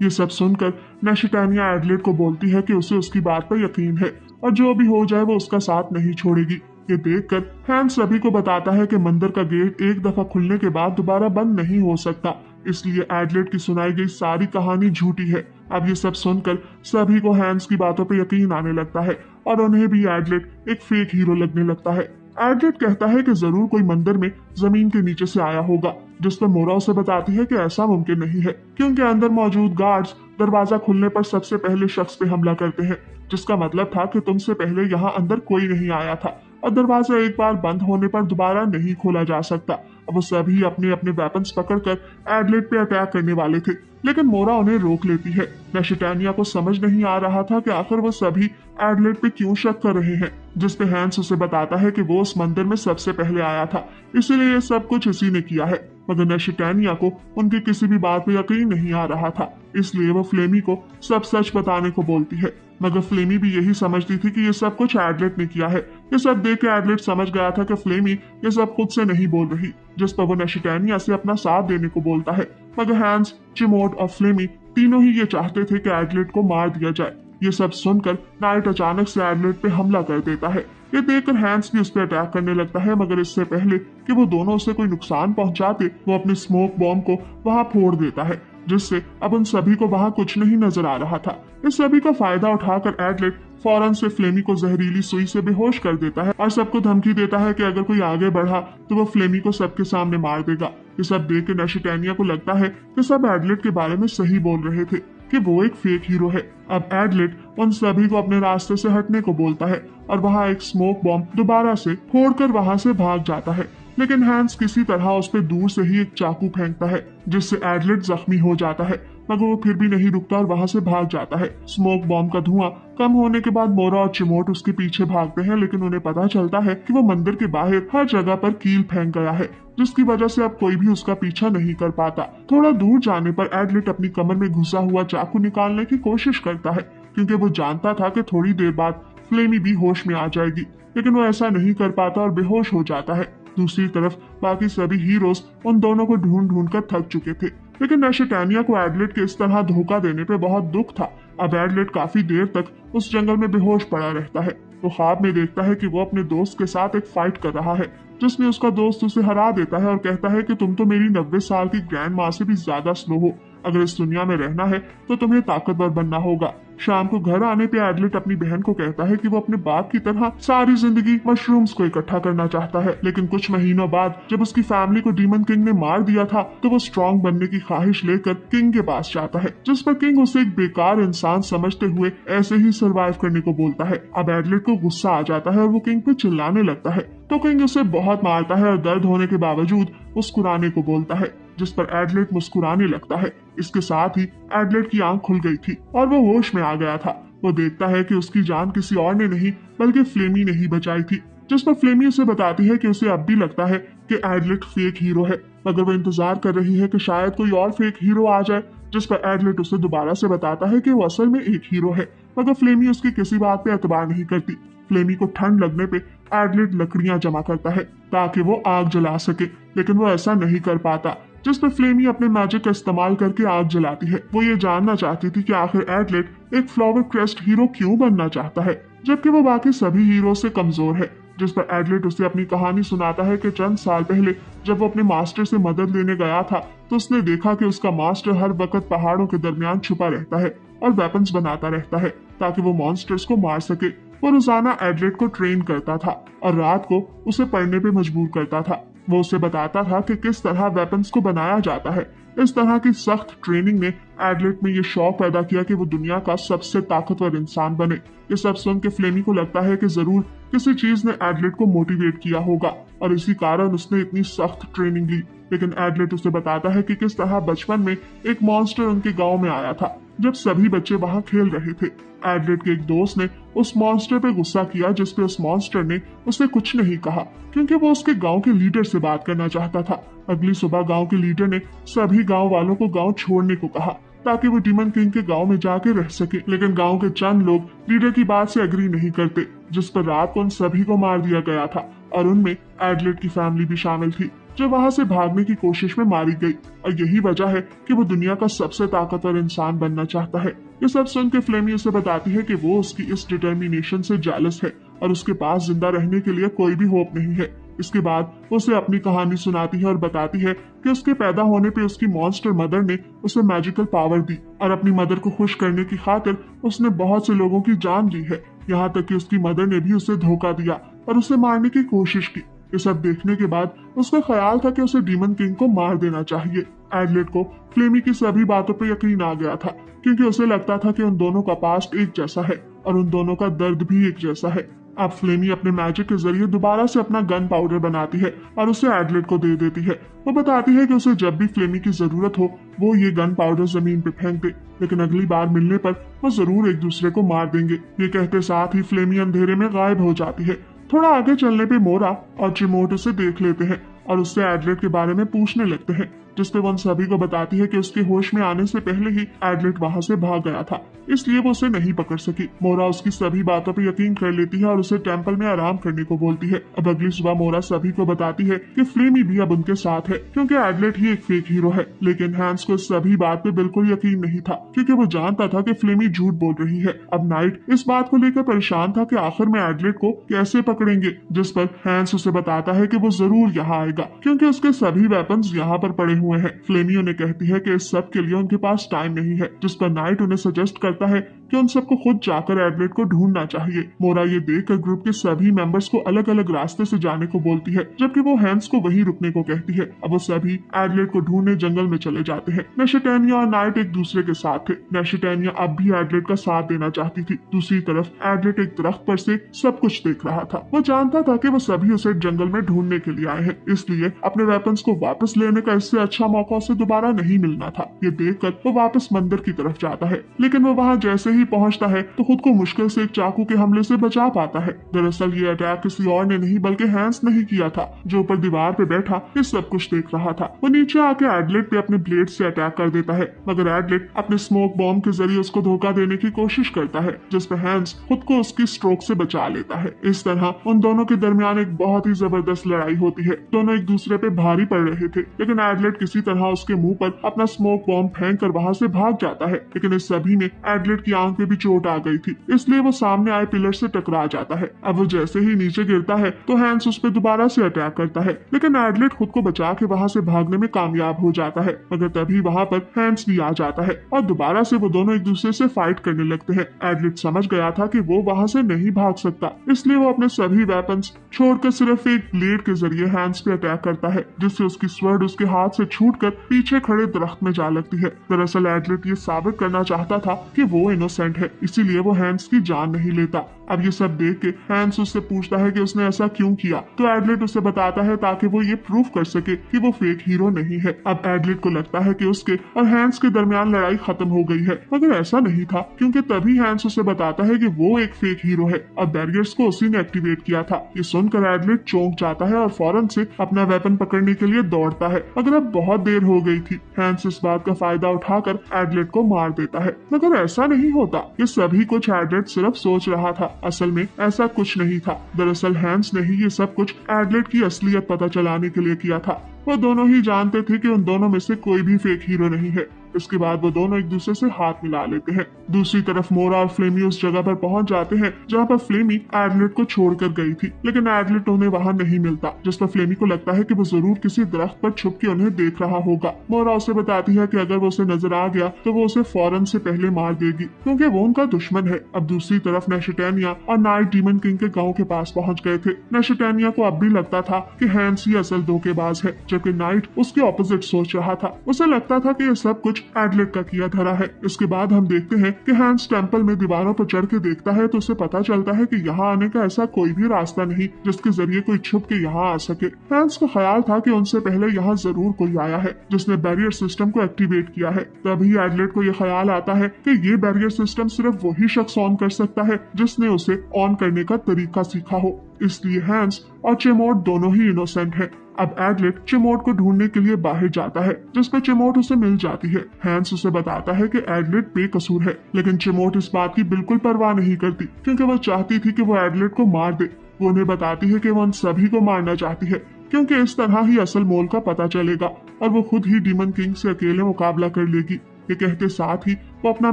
ये सब सुनकर नेशटानिया एडलेट को बोलती है कि उसे उसकी बात पर यकीन है और जो भी हो जाए वो उसका साथ नहीं छोड़ेगी। ये देखकर हैंस सभी को बताता है कि मंदिर का गेट एक दफा खुलने के बाद दोबारा बंद नहीं हो सकता, इसलिए एडलेट की सुनाई गई सारी कहानी झूठी है। अब ये सब सुनकर सभी को हैंस की बातों पर यकीन आने लगता है और उन्हें भी एडलेट एक फेक हीरो लगने लगता है। एडलेट कहता है कि जरूर कोई मंदिर में जमीन के नीचे से आया होगा, जिस पर मोरा उसे बताती है कि ऐसा मुमकिन नहीं है क्योंकि अंदर मौजूद गार्ड्स दरवाजा खुलने पर सबसे पहले शख्स पे हमला करते हैं, जिसका मतलब था कि तुमसे पहले यहाँ अंदर कोई नहीं आया था और दरवाजा एक बार बंद होने पर दोबारा नहीं खोला जा सकता। अब वो सभी अपने अपने वेपन्स पकड़कर एडलेट पे अटैक करने वाले थे, लेकिन मोरा उन्हें रोक लेती है। नेशटानिया को समझ नहीं आ रहा था कि आखिर वो सभी एडलेट पे क्यों शक कर रहे हैं, जिस पे हैंस उसे बताता है कि वो उस मंदिर में सबसे पहले आया था, इसीलिए ये सब कुछ इसी ने किया है। मगर नेशटानिया को उनकी किसी भी बात पे यकीन नहीं आ रहा था, इसलिए वो फ्लेमी को सब सच बताने को बोलती है, मगर फ्लेमी भी यही समझती थी कि ये सब कुछ एडलेट ने किया है। ये सब देख के एडलेट समझ गया था कि फ्लेमी ये सब खुद से नहीं बोल रही, जिस पर वो नेशटानिया से अपना साथ देने को बोलता है। मगर हैंस, चिमोट और फ्लेमी तीनों ही ये चाहते थे कि एडलेट को मार दिया जाए, ये सब सुनकर नाइट अचानक से एडलेट पे हमला कर देता है। ये देखकर हैंस भी उस पर अटैक करने लगता है, मगर इससे पहले कि वो दोनों उसे कोई नुकसान पहुंचाते, वो अपनी स्मोक बॉम्ब को वहां फोड़ देता है, जिससे अब उन सभी को वहां कुछ नहीं नजर आ रहा था। इस सभी का फायदा उठाकर एडलेट फौरन से फ्लेमी को जहरीली सुई से बेहोश कर देता है और सबको धमकी देता है कि अगर कोई आगे बढ़ा तो वो फ्लेमी को सबके सामने मार देगा। ये सब देख के नैशिटानिया को लगता है कि सब एडलेट के बारे में सही बोल रहे थे कि वो एक फेक हीरो है। अब एडलेट उन सभी को अपने रास्ते से हटने को बोलता है और वहाँ एक स्मोक बॉम्ब दोबारा से फोड़कर वहाँ से भाग जाता है, लेकिन हैंस किसी तरह उस पर दूर से ही एक चाकू फेंकता है, जिससे एडलेट जख्मी हो जाता है, मगर वो फिर भी नहीं रुकता और वहां से भाग जाता है। स्मोक बॉम्ब का धुआं कम होने के बाद मोरा और चिमोट उसके पीछे भागते हैं, लेकिन उन्हें पता चलता है कि वो मंदिर के बाहर हर जगह पर कील फेंक गया है, जिसकी वजह से अब कोई भी उसका पीछा नहीं कर पाता। थोड़ा दूर जाने पर एडलेट अपनी कमर में घुसा हुआ चाकू निकालने की कोशिश करता है, क्योंकि वो जानता था कि थोड़ी देर बाद फ्लेमी भी होश में आ जाएगी, लेकिन वो ऐसा नहीं कर पाता और बेहोश हो जाता है। दूसरी तरफ बाकी सभी हीरोज उन दोनों को ढूंढ ढूंढ कर थक चुके थे, लेकिन नैशिटानिया को एडलेट के इस तरह धोखा देने पे बहुत दुख था। अब एडलेट काफी देर तक उस जंगल में बेहोश पड़ा रहता है। वो ख्वाब में देखता है कि वो अपने दोस्त के साथ एक फाइट कर रहा है, जिसमें उसका दोस्त उसे हरा देता है और कहता है कि तुम तो मेरी 90 साल की ग्रैंड माँ से भी ज्यादा स्लो हो। अगर इस दुनिया में रहना है तो तुम्हें ताकतवर बनना होगा। शाम को घर आने पे एडलेट अपनी बहन को कहता है कि वो अपने बाप की तरह सारी जिंदगी मशरूम्स को इकट्ठा करना चाहता है, लेकिन कुछ महीनों बाद जब उसकी फैमिली को डीमन किंग ने मार दिया था तो वो स्ट्रॉन्ग बनने की ख्वाहिश लेकर किंग के पास जाता है, जिस पर किंग उसे एक बेकार इंसान समझते हुए ऐसे ही सर्वाइव करने को बोलता है। अब एडलेट को गुस्सा आ जाता है और वो किंग पे चिल्लाने लगता है, तो किंग उसे बहुत मारता है और दर्द होने के बावजूद मुस्कुराने को बोलता है, जिस पर एडलेट मुस्कुराने लगता है। इसके साथ ही एडलेट की आंख खुल गई थी और वो होश में आ गया था। वो देखता है कि उसकी जान किसी और ने नहीं बल्कि फ्लेमी ने ही बचाई थी, जिस पर फ्लेमी उसे बताती है कि उसे अब भी लगता है कि एडलेट फेक हीरो है, मगर वो इंतजार कर रही है कि शायद कोई और फेक हीरो आ जाए, जिस पर एडलेट उसे दोबारा से बताता है कि वो असल में एक हीरो है, मगर फ्लेमी उसकी किसी बात पे एतबार नहीं करती। फ्लेमी को ठंड लगने पे एडलेट लकड़ियां जमा करता है ताकि वो आग जला सके, लेकिन वो ऐसा नहीं कर पाता, जिस पर फ्लेमी अपने मैजिक का इस्तेमाल करके आग जलाती है। वो ये जानना चाहती थी कि आखिर एडलेट एक फ्लावर क्रेस्ट हीरो क्यों बनना चाहता है, जबकि वो बाकी सभी हीरो से कमजोर है, जिस पर एडलेट उसे अपनी कहानी सुनाता है कि चंद साल पहले जब वो अपने मास्टर से मदद लेने गया था तो उसने देखा कि उसका मास्टर हर वक्त पहाड़ों के दरमियान छुपा रहता है और वेपन्स बनाता रहता है ताकि वो मॉन्स्टर्स को मार सके। वो रोजाना एडलेट को ट्रेन करता था और रात को उसे पढ़ने पे मजबूर करता था। वो उसे बताता था कि किस तरह वेपन्स को बनाया जाता है। इस तरह की सख्त ट्रेनिंग ने एडलेट में ये शौक पैदा किया कि वो दुनिया का सबसे ताकतवर इंसान बने। ये सब सुन के फ्लेमी को लगता है कि जरूर किसी चीज ने एडलेट को मोटिवेट किया होगा और इसी कारण उसने इतनी सख्त ट्रेनिंग ली। लेकिन एडलेट उसे बताता है कि किस तरह बचपन में एक मॉन्स्टर उनके गांव में आया था जब सभी बच्चे वहां खेल रहे थे। एडलेट के एक दोस्त ने उस मॉन्स्टर पे गुस्सा किया, जिसपे उस मॉन्स्टर ने उसे कुछ नहीं कहा क्योंकि वो उसके गांव के लीडर से बात करना चाहता था। अगली सुबह गांव के लीडर ने सभी गांव वालों को गांव छोड़ने को कहा ताकि वो डीमन किंग के गांव में जाके रह सके, लेकिन गांव के चंद लोग लीडर की बात से एग्री नहीं करते, जिस पर रात को उन सभी को मार दिया गया था और उनमें एडलेट की फैमिली भी शामिल थी जो वहां से भागने की कोशिश में मारी गई। और यही वजह है कि वो दुनिया का सबसे ताकतवर इंसान बनना चाहता है। ये सब सुन के फ्लेमी उसे बताती है कि वो उसकी इस डिटर्मिनेशन से जेलस है और उसके पास जिंदा रहने के लिए कोई भी होप नहीं है। इसके बाद उसे अपनी कहानी सुनाती है और बताती है कि उसके पैदा होने पे उसकी मॉन्स्टर मदर ने उसे मैजिकल पावर दी और अपनी मदर को खुश करने की खातिर उसने बहुत से लोगों की जान ली है, यहाँ तक कि उसकी मदर ने भी उसे धोखा दिया और उसे मारने की कोशिश की। ये सब देखने के बाद उसका ख्याल था कि उसे डीमन किंग को मार देना चाहिए। एडलेट को फ्लेमी की सभी बातों पर यकीन आ गया था क्योंकि उसे लगता था कि उन दोनों का पास्ट एक जैसा है और उन दोनों का दर्द भी एक जैसा है। अब फ्लेमी अपने मैजिक के जरिए दोबारा से अपना गन पाउडर बनाती है और उसे एडलेट को दे देती है। वो बताती है कि उसे जब भी फ्लेमी की जरूरत हो वो ये गन पाउडर जमीन पे फेंक दे, लेकिन अगली बार मिलने पर वो जरूर एक दूसरे को मार देंगे। ये कहते साथ ही फ्लेमी अंधेरे में गायब हो जाती है। थोड़ा आगे चलने पे मोरा और चिमोट उसे देख लेते हैं और उससे एडलेट के बारे में पूछने लगते हैं, जिसपे वो उन सभी को बताती है कि उसके होश में आने से पहले ही एडलेट वहां से भाग गया था। इसलिए वो उसे नहीं पकड़ सकी। मोरा उसकी सभी बातों पर यकीन कर लेती है और उसे टेम्पल में आराम करने को बोलती है। अब अगली सुबह मोरा सभी को बताती है कि फ्लेमी भी अब उनके साथ है, क्योंकि एडलेट ही एक फेक हीरो है। लेकिन हैंस को सभी बात पे बिल्कुल यकीन नहीं था, क्योंकि वो जानता था कि फ्लेमी झूठ बोल रही है। अब नाइट इस बात को लेकर परेशान था कि आखिर में एडलेट को कैसे पकड़ेंगे, जिस पर हैंस उसे बताता है कि वो जरूर यहाँ आएगा, क्योंकि उसके सभी वेपन्स यहाँ पर पड़े हुए हैं। फ्लेमी उन्हें कहती है कि इस सब के लिए उनके पास टाइम नहीं है, जिस पर नाइट उन्हें सजेस्ट करता है कि उन सबको खुद जाकर एडलेट को ढूंढना चाहिए। मोरा ये देखकर ग्रुप के सभी मेंबर्स को अलग अलग रास्ते से जाने को बोलती है, जबकि वो हैंस को वहीं रुकने को कहती है। अब वो सभी एडलेट को ढूंढने जंगल में चले जाते हैं। नेशिटेनिया और नाइट एक दूसरे के साथ थे। नेशिटेनिया अब भी एडलेट का साथ देना चाहती थी। दूसरी तरफ एडलेट एक दरख्त पर से सब कुछ देख रहा था। वो जानता था कि वो सभी उसे जंगल में ढूंढने के लिए आए हैं, इसलिए अपने वेपन्स को वापस लेने का इससे अच्छा मौका उसे दोबारा नहीं मिलना था। ये देखकर वो वापस मंदिर की तरफ जाता है, लेकिन वो वहाँ जैसे ही पहुँचता है तो खुद को मुश्किल से एक चाकू के हमले से बचा पाता है। दरअसल ये अटैक किसी और ने नहीं बल्कि हैंस ने ही किया था, जो ऊपर दीवार पे बैठा ये सब कुछ देख रहा था। वो नीचे आके एडलेट पे अपने ब्लेड से अटैक कर देता है, मगर एडलेट अपने स्मोक बॉम्ब के जरिए उसको धोखा देने की कोशिश करता है, जिस पे हैंस खुद को उसकी स्ट्रोक से बचा लेता है। इस तरह उन दोनों के दरमियान एक बहुत ही जबरदस्त लड़ाई होती है। दोनों एक दूसरे पे भारी पड़ रहे थे, लेकिन एडलेट किसी तरह उसके मुंह पर अपना स्मोक बॉम्ब फेंक कर वहां से भाग जाता है। लेकिन इस सभी में एडलेट की आंख पे भी चोट आ गई थी, इसलिए वो सामने आए पिलर से टकरा जाता है। अब वो जैसे ही नीचे गिरता है तो हैंस उस पर दोबारा से अटैक करता है, लेकिन एडलेट खुद को बचा के वहां से भागने में कामयाब हो जाता है। मगर तभी वहां पर हैंस भी आ जाता है और दोबारा से वो दोनों एक दूसरे से फाइट करने लगते हैं। एडलेट समझ गया था कि वो वहां से नहीं भाग सकता, इसलिए वो अपने सभी वेपन्स छोड़कर सिर्फ एक ब्लेड के जरिए हैंस पे अटैक करता है, जिससे उसकी स्वर्ड उसके हाथ से छूटकर पीछे खड़े दरख्त में जा लगती है। दरअसल एडलेट ये साबित करना चाहता था कि वो इनोसेंट है, इसीलिए वो हैंस की जान नहीं लेता। अब ये सब देख के हैंस उससे पूछता है कि उसने ऐसा क्यों किया, तो एडलेट उसे बताता है ताकि वो ये प्रूव कर सके कि वो फेक हीरो नहीं है। अब एडलेट को लगता है कि उसके और हैंस के दरमियान लड़ाई खत्म हो गई है, मगर ऐसा नहीं था, क्योंकि तभी हैंस उसे बताता है कि वो एक फेक हीरो है। अब बैरियर्स को उसी ने एक्टिवेट किया था। ये सुनकर एडलेट चौंक जाता है और फौरन से अपना वेपन पकड़ने के लिए दौड़ता है, मगर अब बहुत देर हो गई थी। हैंस इस बात का फायदा उठाकर एडलेट को मार देता है, मगर ऐसा नहीं होता। ये सभी कुछ एडलेट सिर्फ सोच रहा था, असल में ऐसा कुछ नहीं था। दरअसल हैंस ने ही ये सब कुछ एडलेट की असलियत पता चलाने के लिए किया था। वो दोनों ही जानते थे कि उन दोनों में से कोई भी फेक हीरो नहीं है। इसके बाद वो दोनों एक दूसरे से हाथ मिला लेते हैं। दूसरी तरफ मोरा और फ्लेमी उस जगह पर पहुंच जाते हैं जहां पर फ्लेमी एडलेट को छोड़कर गई थी, लेकिन एडलेट उन्हें वहां नहीं मिलता, जिस पर फ्लेमी को लगता है कि वो जरूर किसी दरख्त पर छुप के उन्हें देख रहा होगा। मोरा उसे बताती है कि अगर वो उसे नजर आ गया तो वो उसे फौरन से पहले मार देगी, क्योंकि वो उनका दुश्मन है। अब दूसरी तरफ नेशिटेनिया और नाइट डीमन किंग के गाँव के पास पहुँच गए थे। नेशिटेनिया को अब भी लगता था कि हैंस ही असल धोखेबाज है, जबकि नाइट उसके ऑपोजिट सोच रहा था। उसे लगता था कि ये सब कुछ एडलेट का किया धरा है। इसके बाद हम देखते हैं कि हैंस टेंपल में दीवारों पर चढ़ के देखता है तो उसे पता चलता है कि यहाँ आने का ऐसा कोई भी रास्ता नहीं जिसके जरिए कोई छुप के यहाँ आ सके। हैंस को ख्याल था कि उनसे पहले यहाँ जरूर कोई आया है जिसने बैरियर सिस्टम को एक्टिवेट किया है। तभी एडलेट को यह ख्याल आता है कि ये बैरियर सिस्टम सिर्फ वही शख्स ऑन कर सकता है जिसने उसे ऑन करने का तरीका सीखा हो, इसलिए हैंस और चिमोट दोनों ही इनोसेंट हैं। अब एडलेट चिमोट को ढूंढने के लिए बाहर जाता है, जिस पर चिमोट उसे मिल जाती है। हैंस उसे बताता है कि एडलेट बेकसूर है, लेकिन चिमोट इस बात की बिल्कुल परवाह नहीं करती, क्योंकि वो चाहती थी कि वो एडलेट को मार दे। वो उन्हें बताती है कि वो उन सभी को मारना चाहती है, क्योंकि इस तरह ही असल मोल का पता चलेगा और वो खुद ही डीमन किंग से अकेले मुकाबला कर लेगी। ये कहते साथ ही वो अपना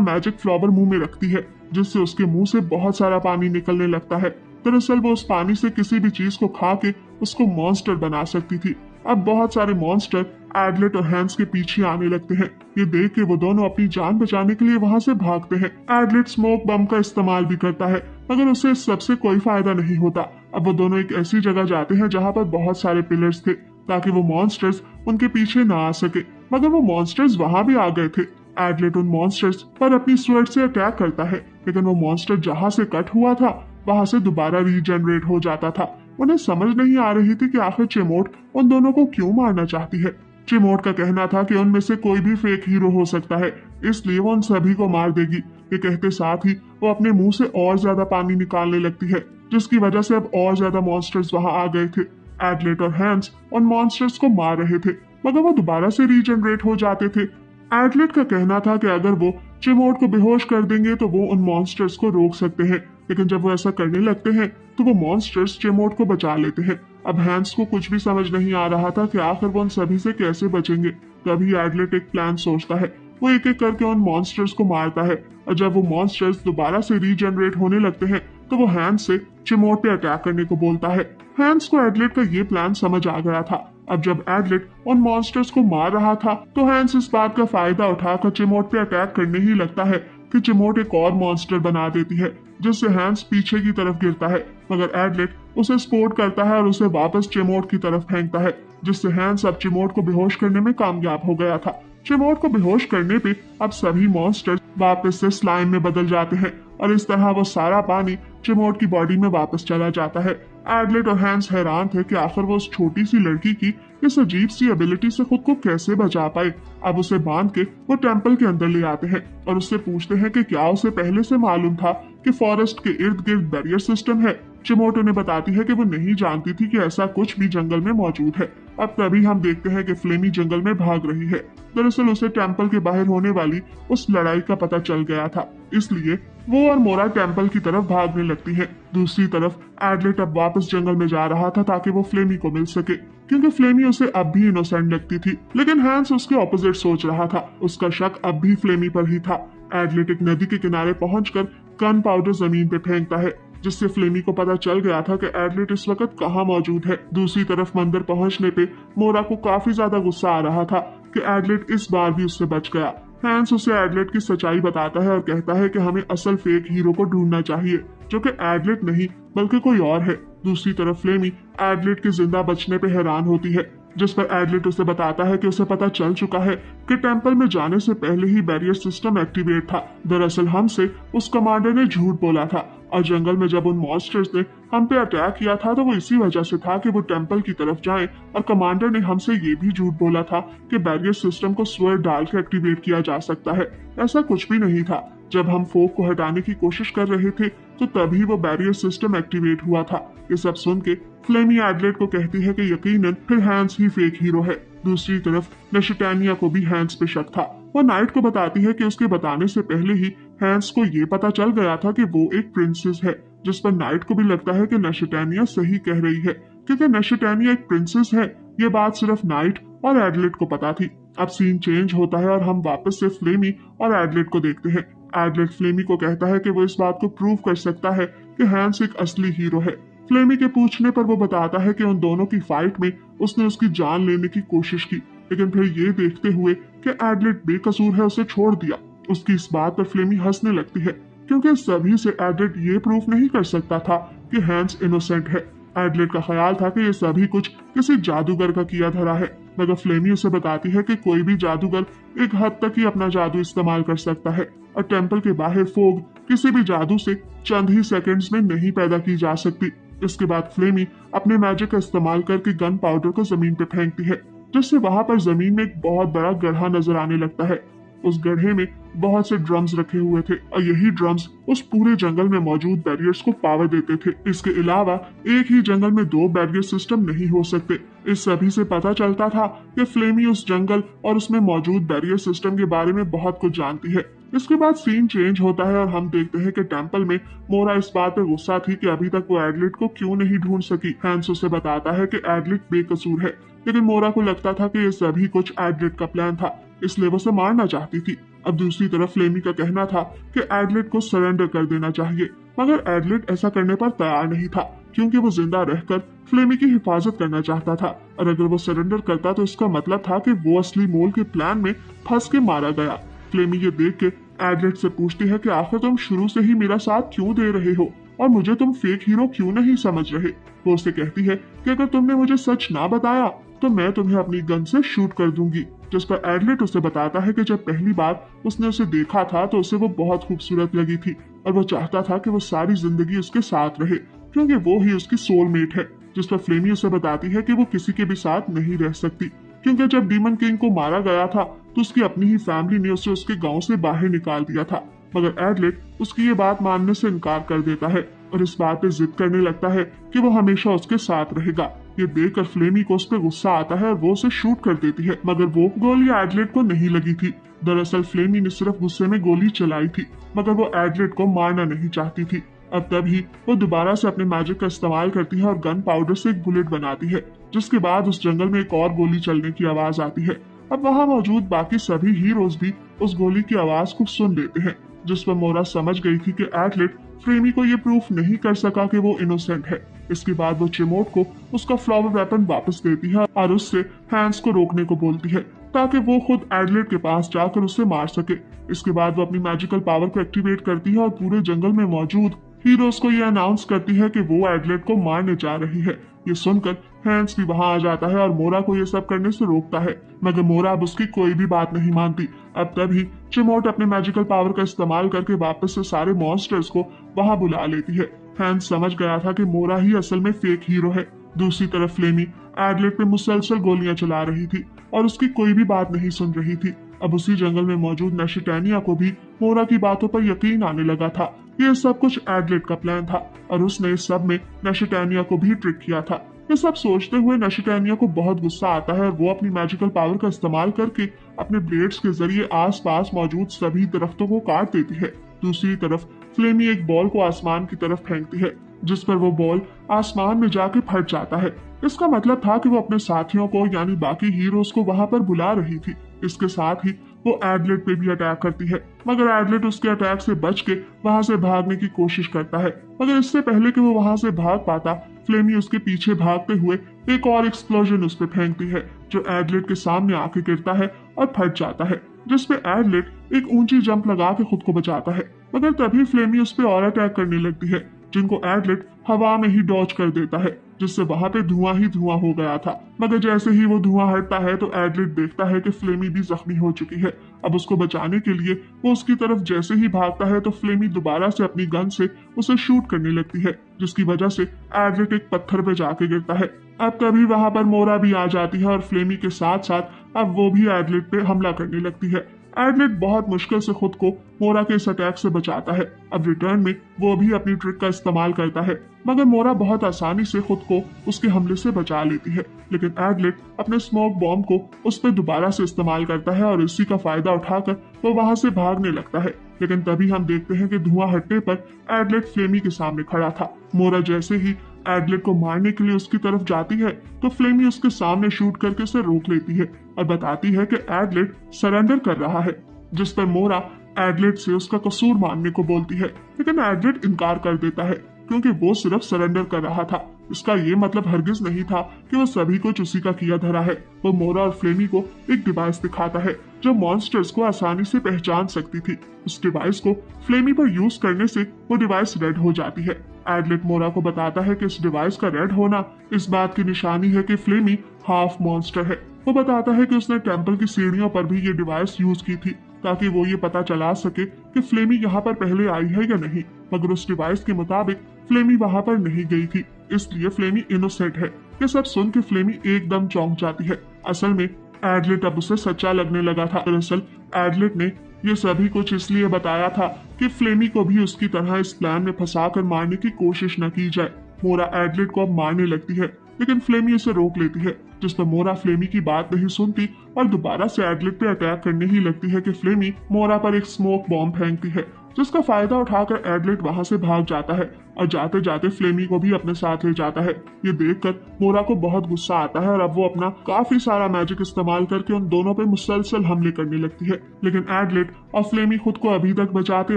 मैजिक फ्लावर मुंह में रखती है, जिससे उसके मुंह से बहुत सारा पानी निकलने लगता है। दरअसल वो उस पानी से किसी भी चीज को खा के उसको मॉन्स्टर बना सकती थी। अब बहुत सारे मॉन्स्टर एडलेट और हैंस के पीछे आने लगते हैं। ये देख के वो दोनों अपनी जान बचाने के लिए वहां से भागते हैं। एडलेट स्मोक बम का इस्तेमाल भी करता है, मगर उसे इस सबसे कोई फायदा नहीं होता। अब वो दोनों एक ऐसी जगह जाते हैं जहाँ पर बहुत सारे पिलर्स थे, ताकि वो मॉन्स्टर्स उनके पीछे ना आ सके, मगर वो मॉन्स्टर्स वहां भी आ गए थे। एडलेट उन मॉन्स्टर्स पर अपनी स्वर्ड से अटैक करता है, लेकिन वो मॉन्स्टर जहाँ से कट हुआ था वहां से दोबारा रीजनरेट हो जाता था। उन्हें समझ नहीं आ रही थी कि आखिर चिमोट उन दोनों को क्यों मारना चाहती है। चिमोट का कहना था कि उनमें से कोई भी फेक हीरो हो सकता है, इसलिए वो उन सभी को मार देगी। ये कहते साथ ही वो अपने मुंह से और ज्यादा पानी निकालने लगती है, जिसकी वजह से अब और ज्यादा मॉन्स्टर्स वहां आ गए थे। एडलेट और हैंस उन मॉन्स्टर्स को मार रहे थे, मगर वो दोबारा से रीजनरेट हो जाते थे। एडलेट का कहना था कि अगर वो चिमोट को बेहोश कर देंगे तो वो उन मॉन्स्टर्स को रोक सकते हैं, लेकिन जब वो ऐसा करने लगते हैं तो वो मॉन्स्टर्स चिमोट को बचा लेते हैं। अब हैंस को कुछ भी समझ नहीं आ रहा था कि आखिर वो उन सभी से कैसे बचेंगे। तभी एडलेट एक प्लान सोचता है। वो एक एक करके उन मॉन्स्टर्स को मारता है और जब वो मॉन्स्टर्स दोबारा से रीजनरेट होने लगते हैं तो वो हैंस से चिमोट पे अटैक करने को बोलता है। हैंस को एडलेट का ये प्लान समझ आ गया था। अब जब एडलेट उन मॉन्स्टर्स को मार रहा था तो हैंस इस बात का फायदा उठाकर चिमोट पे अटैक करने ही लगता है कि चिमोट एक और मॉन्स्टर बना देती है, जिससे हैंस पीछे की तरफ गिरता है, मगर एडलेट उसे स्पोर्ट करता है और उसे वापस चिमोट की तरफ फेंकता है, जिससे हैंस अब चिमोट को बेहोश करने में कामयाब हो गया था। चिमोट को बेहोश करने पे अब सभी मॉन्स्टर्स वापस से स्लाइम में बदल जाते हैं और इस तरह वो सारा पानी चिमोट की बॉडी में वापस चला जाता है। एडलेट और हैंस हैरान थे कि आखिर वो उस छोटी सी लड़की की इस अजीब सी एबिलिटी से खुद को कैसे बचा पाए। अब उसे बांध के वो टेंपल के अंदर ले आते हैं और उससे पूछते हैं कि क्या उसे पहले से मालूम था कि फॉरेस्ट के इर्द गिर्द बैरियर सिस्टम है। चिमोट उन्हें बताती है कि वो नहीं जानती थी कि ऐसा कुछ भी जंगल में मौजूद है। अब तभी हम देखते हैं कि फ्लेमी जंगल में भाग रही है। दरअसल उसे टेंपल के बाहर होने वाली उस लड़ाई का पता चल गया था, इसलिए वो और मोरा टेंपल की तरफ भागने लगती है। दूसरी तरफ एडलेट अब वापस जंगल में जा रहा था ताकि वो फ्लेमी को मिल सके, क्योंकि फ्लेमी उसे अब भी इनोसेंट लगती थी। लेकिन हैंस उसके ऑपोजिट सोच रहा था। उसका शक अब भी फ्लेमी पर ही था। एडलेट एक नदी के किनारे पहुंचकर गन पाउडर जमीन पे फेंकता है, जिससे फ्लेमी को पता चल गया था कि एडलेट इस वक्त कहाँ मौजूद है। दूसरी तरफ मंदिर पहुंचने पे मोरा को काफी ज्यादा गुस्सा आ रहा था कि एडलेट इस बार भी उससे बच गया। हैंस उसे एडलेट की सच्चाई बताता है और कहता है कि हमें असल फेक हीरो को ढूंढना चाहिए, जो कि एडलेट नहीं बल्कि कोई और है। दूसरी तरफ फ्लेमी एडलेट के जिंदा बचने पे हैरान होती है, जिस पर एडलेट उसे बताता है कि उसे पता चल चुका है कि टेंपल में जाने से पहले ही बैरियर सिस्टम एक्टिवेट था। दरअसल हमसे उस कमांडर ने झूठ बोला था और जंगल में जब उन मॉन्स्टर्स ने हम पे अटैक किया था तो वो इसी वजह से था कि वो टेंपल की तरफ जाएं, और कमांडर ने हमसे ये भी झूठ बोला था कि बैरियर सिस्टम को स्वर डाल के एक्टिवेट किया जा सकता है। ऐसा कुछ भी नहीं था। जब हम फोक को हटाने की कोशिश कर रहे थे तो तभी वो बैरियर सिस्टम एक्टिवेट हुआ था। ये सब सुन के फ्लेमी एडलेट को कहती है कि यकीनन फिर हैंस ही फेक हीरो है। दूसरी तरफ नेशिटानिया को भी हैंस पे शक था। वो नाइट को बताती है कि उसके बताने से पहले ही हैंस को ये पता चल गया था कि वो एक प्रिंसेस है, जिस पर नाइट को भी लगता है कि नेशिटानिया सही कह रही है, क्योंकि नेशिटानिया एक प्रिंसेस है। ये बात सिर्फ नाइट और एडलेट को पता थी। अब सीन चेंज होता है और हम वापस से फ्लेमी और एडलेट को देखते हैं। एडलेट फ्लेमी को कहता है कि वो इस बात को प्रूव कर सकता है कि हैंस एक असली हीरो है। फ्लेमी के पूछने पर वो बताता है कि उन दोनों की फाइट में उसने उसकी जान लेने की कोशिश की, लेकिन फिर ये देखते हुए कि एडलेट बेकसूर है उसे छोड़ दिया। उसकी इस बात पर फ्लेमी हंसने लगती है, क्योंकि सभी से एडलेट ये प्रूफ नहीं कर सकता था कि हैंस इनोसेंट है। एडलेट का ख्याल था कि ये सभी कुछ किसी जादूगर का किया धरा है, मगर फ्लेमी उसे बताती है कि कोई भी जादूगर एक हद तक ही अपना जादू इस्तेमाल कर सकता है और टेंपल के बाहर फोग किसी भी जादू से चंद ही सेकंड्स में नहीं पैदा की जा सकती। इसके बाद फ्लेमी अपने मैजिक का इस्तेमाल करके गन पाउडर को जमीन पे फेंकती है, जिससे वहां पर जमीन में एक बहुत बड़ा गड्ढा नजर आने लगता है। उस गड्ढे में बहुत से ड्रम्स रखे हुए थे और यही ड्रम्स उस पूरे जंगल में मौजूद बैरियर्स को पावर देते थे। इसके अलावा एक ही जंगल में दो बैरियर सिस्टम नहीं हो सकते। इस सभी से पता चलता था कि फ्लेमी उस जंगल और उसमें मौजूद बैरियर सिस्टम के बारे में बहुत कुछ जानती है। इसके बाद सीन चेंज होता है और हम देखते हैं कि टेंपल में मोरा इस बात पे गुस्सा थी कि अभी तक वो एडलेट को क्यों नहीं ढूंढ सकी। हैंस उसे बताता है कि एडलेट बेकसूर है, लेकिन मोरा को लगता था कि ये सभी कुछ एडलेट का प्लान था, इसलिए वो उसे मारना चाहती थी। अब दूसरी तरफ फ्लेमी का कहना था कि एडलेट को सरेंडर कर देना चाहिए, मगर एडलेट ऐसा करने पर तैयार नहीं था, क्योंकि वो जिंदा रहकर फ्लेमी की हिफाजत करना चाहता था, और अगर वो सरेंडर करता तो इसका मतलब था कि वो असली मोल के प्लान में फंस के मारा गया। फ्लेमी ये देख के एडलेट से पूछती है कि आखिर तुम शुरू से ही मेरा साथ क्यों दे रहे हो और मुझे तुम फेक हीरो क्यों नहीं समझ रहे। वो उसे कहती है कि अगर तुमने मुझे सच ना बताया तो मैं तुम्हें अपनी गन से शूट कर दूंगी। जिस पर एडलेट उसे बताता है कि जब पहली बार उसने उसे देखा था तो उसे वो बहुत खूबसूरत लगी थी और वो चाहता था कि वो सारी जिंदगी उसके साथ रहे, क्योंकि वो ही उसकी सोलमेट है। जिस पर फ्लेमी उसे बताती है कि वो किसी के भी साथ नहीं रह सकती, क्योंकि जब डीमन किंग को मारा गया था तो उसकी अपनी ही फैमिली ने उसे उसके गांव से बाहर निकाल दिया था, मगर एडलेट उसकी ये बात मानने से इनकार कर देता है और इस बात पे जिद करने लगता है कि वो हमेशा उसके साथ रहेगा। ये देखकर फ्लेमी को उस पर गुस्सा आता है और वो उसे शूट कर देती है, मगर वो गोली एडलेट को नहीं लगी थी। दरअसल फ्लेमी ने सिर्फ गुस्से में गोली चलाई थी, मगर वो एडलेट को मारना नहीं चाहती थी। अब तभी वो दोबारा से अपने मैजिक का इस्तेमाल करती है और गन पाउडर से एक बुलेट बनाती है, जिसके बाद उस जंगल में एक और गोली चलने की आवाज आती है। अब वहाँ मौजूद बाकी सभी हीरोज भी उस गोली की आवाज को सुन लेते हैं, जिस पर मोरा समझ गई थी कि एडलेट फ्लेमी को ये प्रूफ नहीं कर सका कि वो इनोसेंट है। इसके बाद वो चिमोट को उसका फ्लावर वेपन वापस देती है और उससे हैंस को रोकने को बोलती है, ताकि वो खुद एडलेट के पास जाकर उसे मार सके। इसके बाद वो अपनी मैजिकल पावर को एक्टिवेट करती है और पूरे जंगल में मौजूद हीरोज को ये अनाउंस करती है कि वो एडलेट को मारने जा रही है। ये सुनकर हैंस भी वहां आ जाता है और मोरा को ये सब करने से रोकता है, मगर मोरा अब उसकी कोई भी बात नहीं मानती। अब तभी चिमोट अपने मैजिकल पावर का इस्तेमाल करके वापस से सारे मॉन्स्टर्स को वहां बुला लेती है। हैंस समझ गया था कि मोरा ही असल में फेक हीरो है। दूसरी तरफ फ्लेमी एडलेट पे मुसलसल गोलियां चला रही थी और उसकी कोई भी बात नहीं सुन रही थी। अब उसी जंगल में मौजूद नशिटानिया को भी मोरा की बातों पर यकीन आने लगा था। ये सब कुछ एडलेट का प्लान था और उसने इस सब में नशिटानिया को भी ट्रिक किया था। ये सब सोचते हुए नशिटानिया को बहुत गुस्सा आता है और वो अपनी मैजिकल पावर का इस्तेमाल करके अपने ब्लेड्स के जरिए आसपास मौजूद सभी दरख्तों को काट देती है। दूसरी तरफ फ्लेमी एक बॉल को आसमान की तरफ फेंकती है, जिस पर वो बॉल आसमान में जाके फट जाता है। इसका मतलब था कि वो अपने साथियों को यानी बाकी हीरोज को वहां पर बुला रही थी। इसके साथ ही वो एडलेट पे भी अटैक करती है, मगर एडलेट उसके अटैक से बच के वहां से भागने की कोशिश करता है। मगर इससे पहले कि वो वहां से भाग पाता, फ्लेमी उसके पीछे भागते हुए एक और एक्सप्लोजन उस पर फेंकती है, जो एडलेट के सामने आके गिरता है और फट जाता है, जिसपे एडलेट एक ऊंची जंप लगा के खुद को बचाता है। मगर तभी फ्लेमी उस पर और अटैक करने लगती है, जिनको एडलेट हवा में ही डॉज कर देता है, जिससे वहां पे धुआं ही धुआं हो गया था। मगर जैसे ही वो धुआं हटता है तो एडलेट देखता है कि फ्लेमी भी जख्मी हो चुकी है। अब उसको बचाने के लिए वो उसकी तरफ जैसे ही भागता है तो फ्लेमी दोबारा से अपनी गन से उसे शूट करने लगती है, जिसकी वजह से एडलेट एक पत्थर पे जाके गिरता है। अब तभी वहां पर मोरा भी आ जाती है और फ्लेमी के साथ साथ अब वो भी एडलेट पे हमला करने लगती है। एडलेट बहुत मुश्किल से खुद को मोरा के इस अटैक से बचाता है। अब रिटर्न में वो भी अपनी ट्रिक का इस्तेमाल करता है, मगर मोरा बहुत आसानी से खुद को उसके हमले से बचा लेती है। लेकिन एडलेट अपने स्मोक बॉम्ब को उस पर दोबारा से इस्तेमाल करता है और इसी का फायदा उठाकर वो वहां से भागने लगता है। लेकिन तभी हम देखते हैं कि धुआं हटने पर एडलेट फ्लेमी के सामने खड़ा था। मोरा जैसे ही एडलेट को मारने के लिए उसकी तरफ जाती है तो फ्लेमी उसके सामने शूट करके उसे रोक लेती है और बताती है कि एडलेट सरेंडर कर रहा है, जिस पर मोरा एडलेट से उसका कसूर मानने को बोलती है। लेकिन एडलेट इनकार कर देता है, क्योंकि वो सिर्फ सरेंडर कर रहा था। इसका ये मतलब हरगिज नहीं था कि वो सभी कुछ उसी का किया धरा है। वो मोरा और फ्लेमी को एक डिवाइस दिखाता है जो मॉन्स्टर्स को आसानी से पहचान सकती थी। उस डिवाइस को फ्लेमी पर यूज करने से वो डिवाइस रेड हो जाती है। एडलेट मोरा को बताता है कि इस डिवाइस का रेड होना इस बात की निशानी है कि फ्लेमी हाफ मॉन्स्टर है। वो बताता है कि उसने टेम्पल की सीढ़ियों पर भी ये डिवाइस यूज की थी, ताकि वो ये पता चला सके कि फ्लेमी यहाँ पर पहले आई है या नहीं। मगर उस डिवाइस के मुताबिक फ्लेमी वहाँ पर नहीं गई थी, इसलिए फ्लेमी इनोसेंट है। ये सब सुन के फ्लेमी एकदम चौंक जाती है। असल में एडलेट अब उसे सच्चा लगने लगा था। दरअसल एडलेट ने ये सभी कुछ इसलिए बताया था कि फ्लेमी को भी उसकी तरह इस प्लान में फंसाकर मारने की कोशिश न की जाए। मोरा एडलेट को अब मारने लगती है, लेकिन फ्लेमी उसे रोक लेती है, जिस पर मोरा फ्लेमी की बात नहीं सुनती और दोबारा से एडलेट पे अटैक करने ही लगती है कि फ्लेमी मोरा पर एक स्मोक बॉम्ब फेंकती है, जिसका फायदा उठाकर एडलेट वहां से भाग जाता है और जाते जाते फ्लेमी को भी अपने साथ ले जाता है। ये देखकर मोरा को बहुत गुस्सा आता है और अब वो अपना काफी सारा मैजिक इस्तेमाल करके उन दोनों पे मुसलसल हमले करने लगती है। लेकिन एडलेट और फ्लेमी खुद को अभी तक बचाते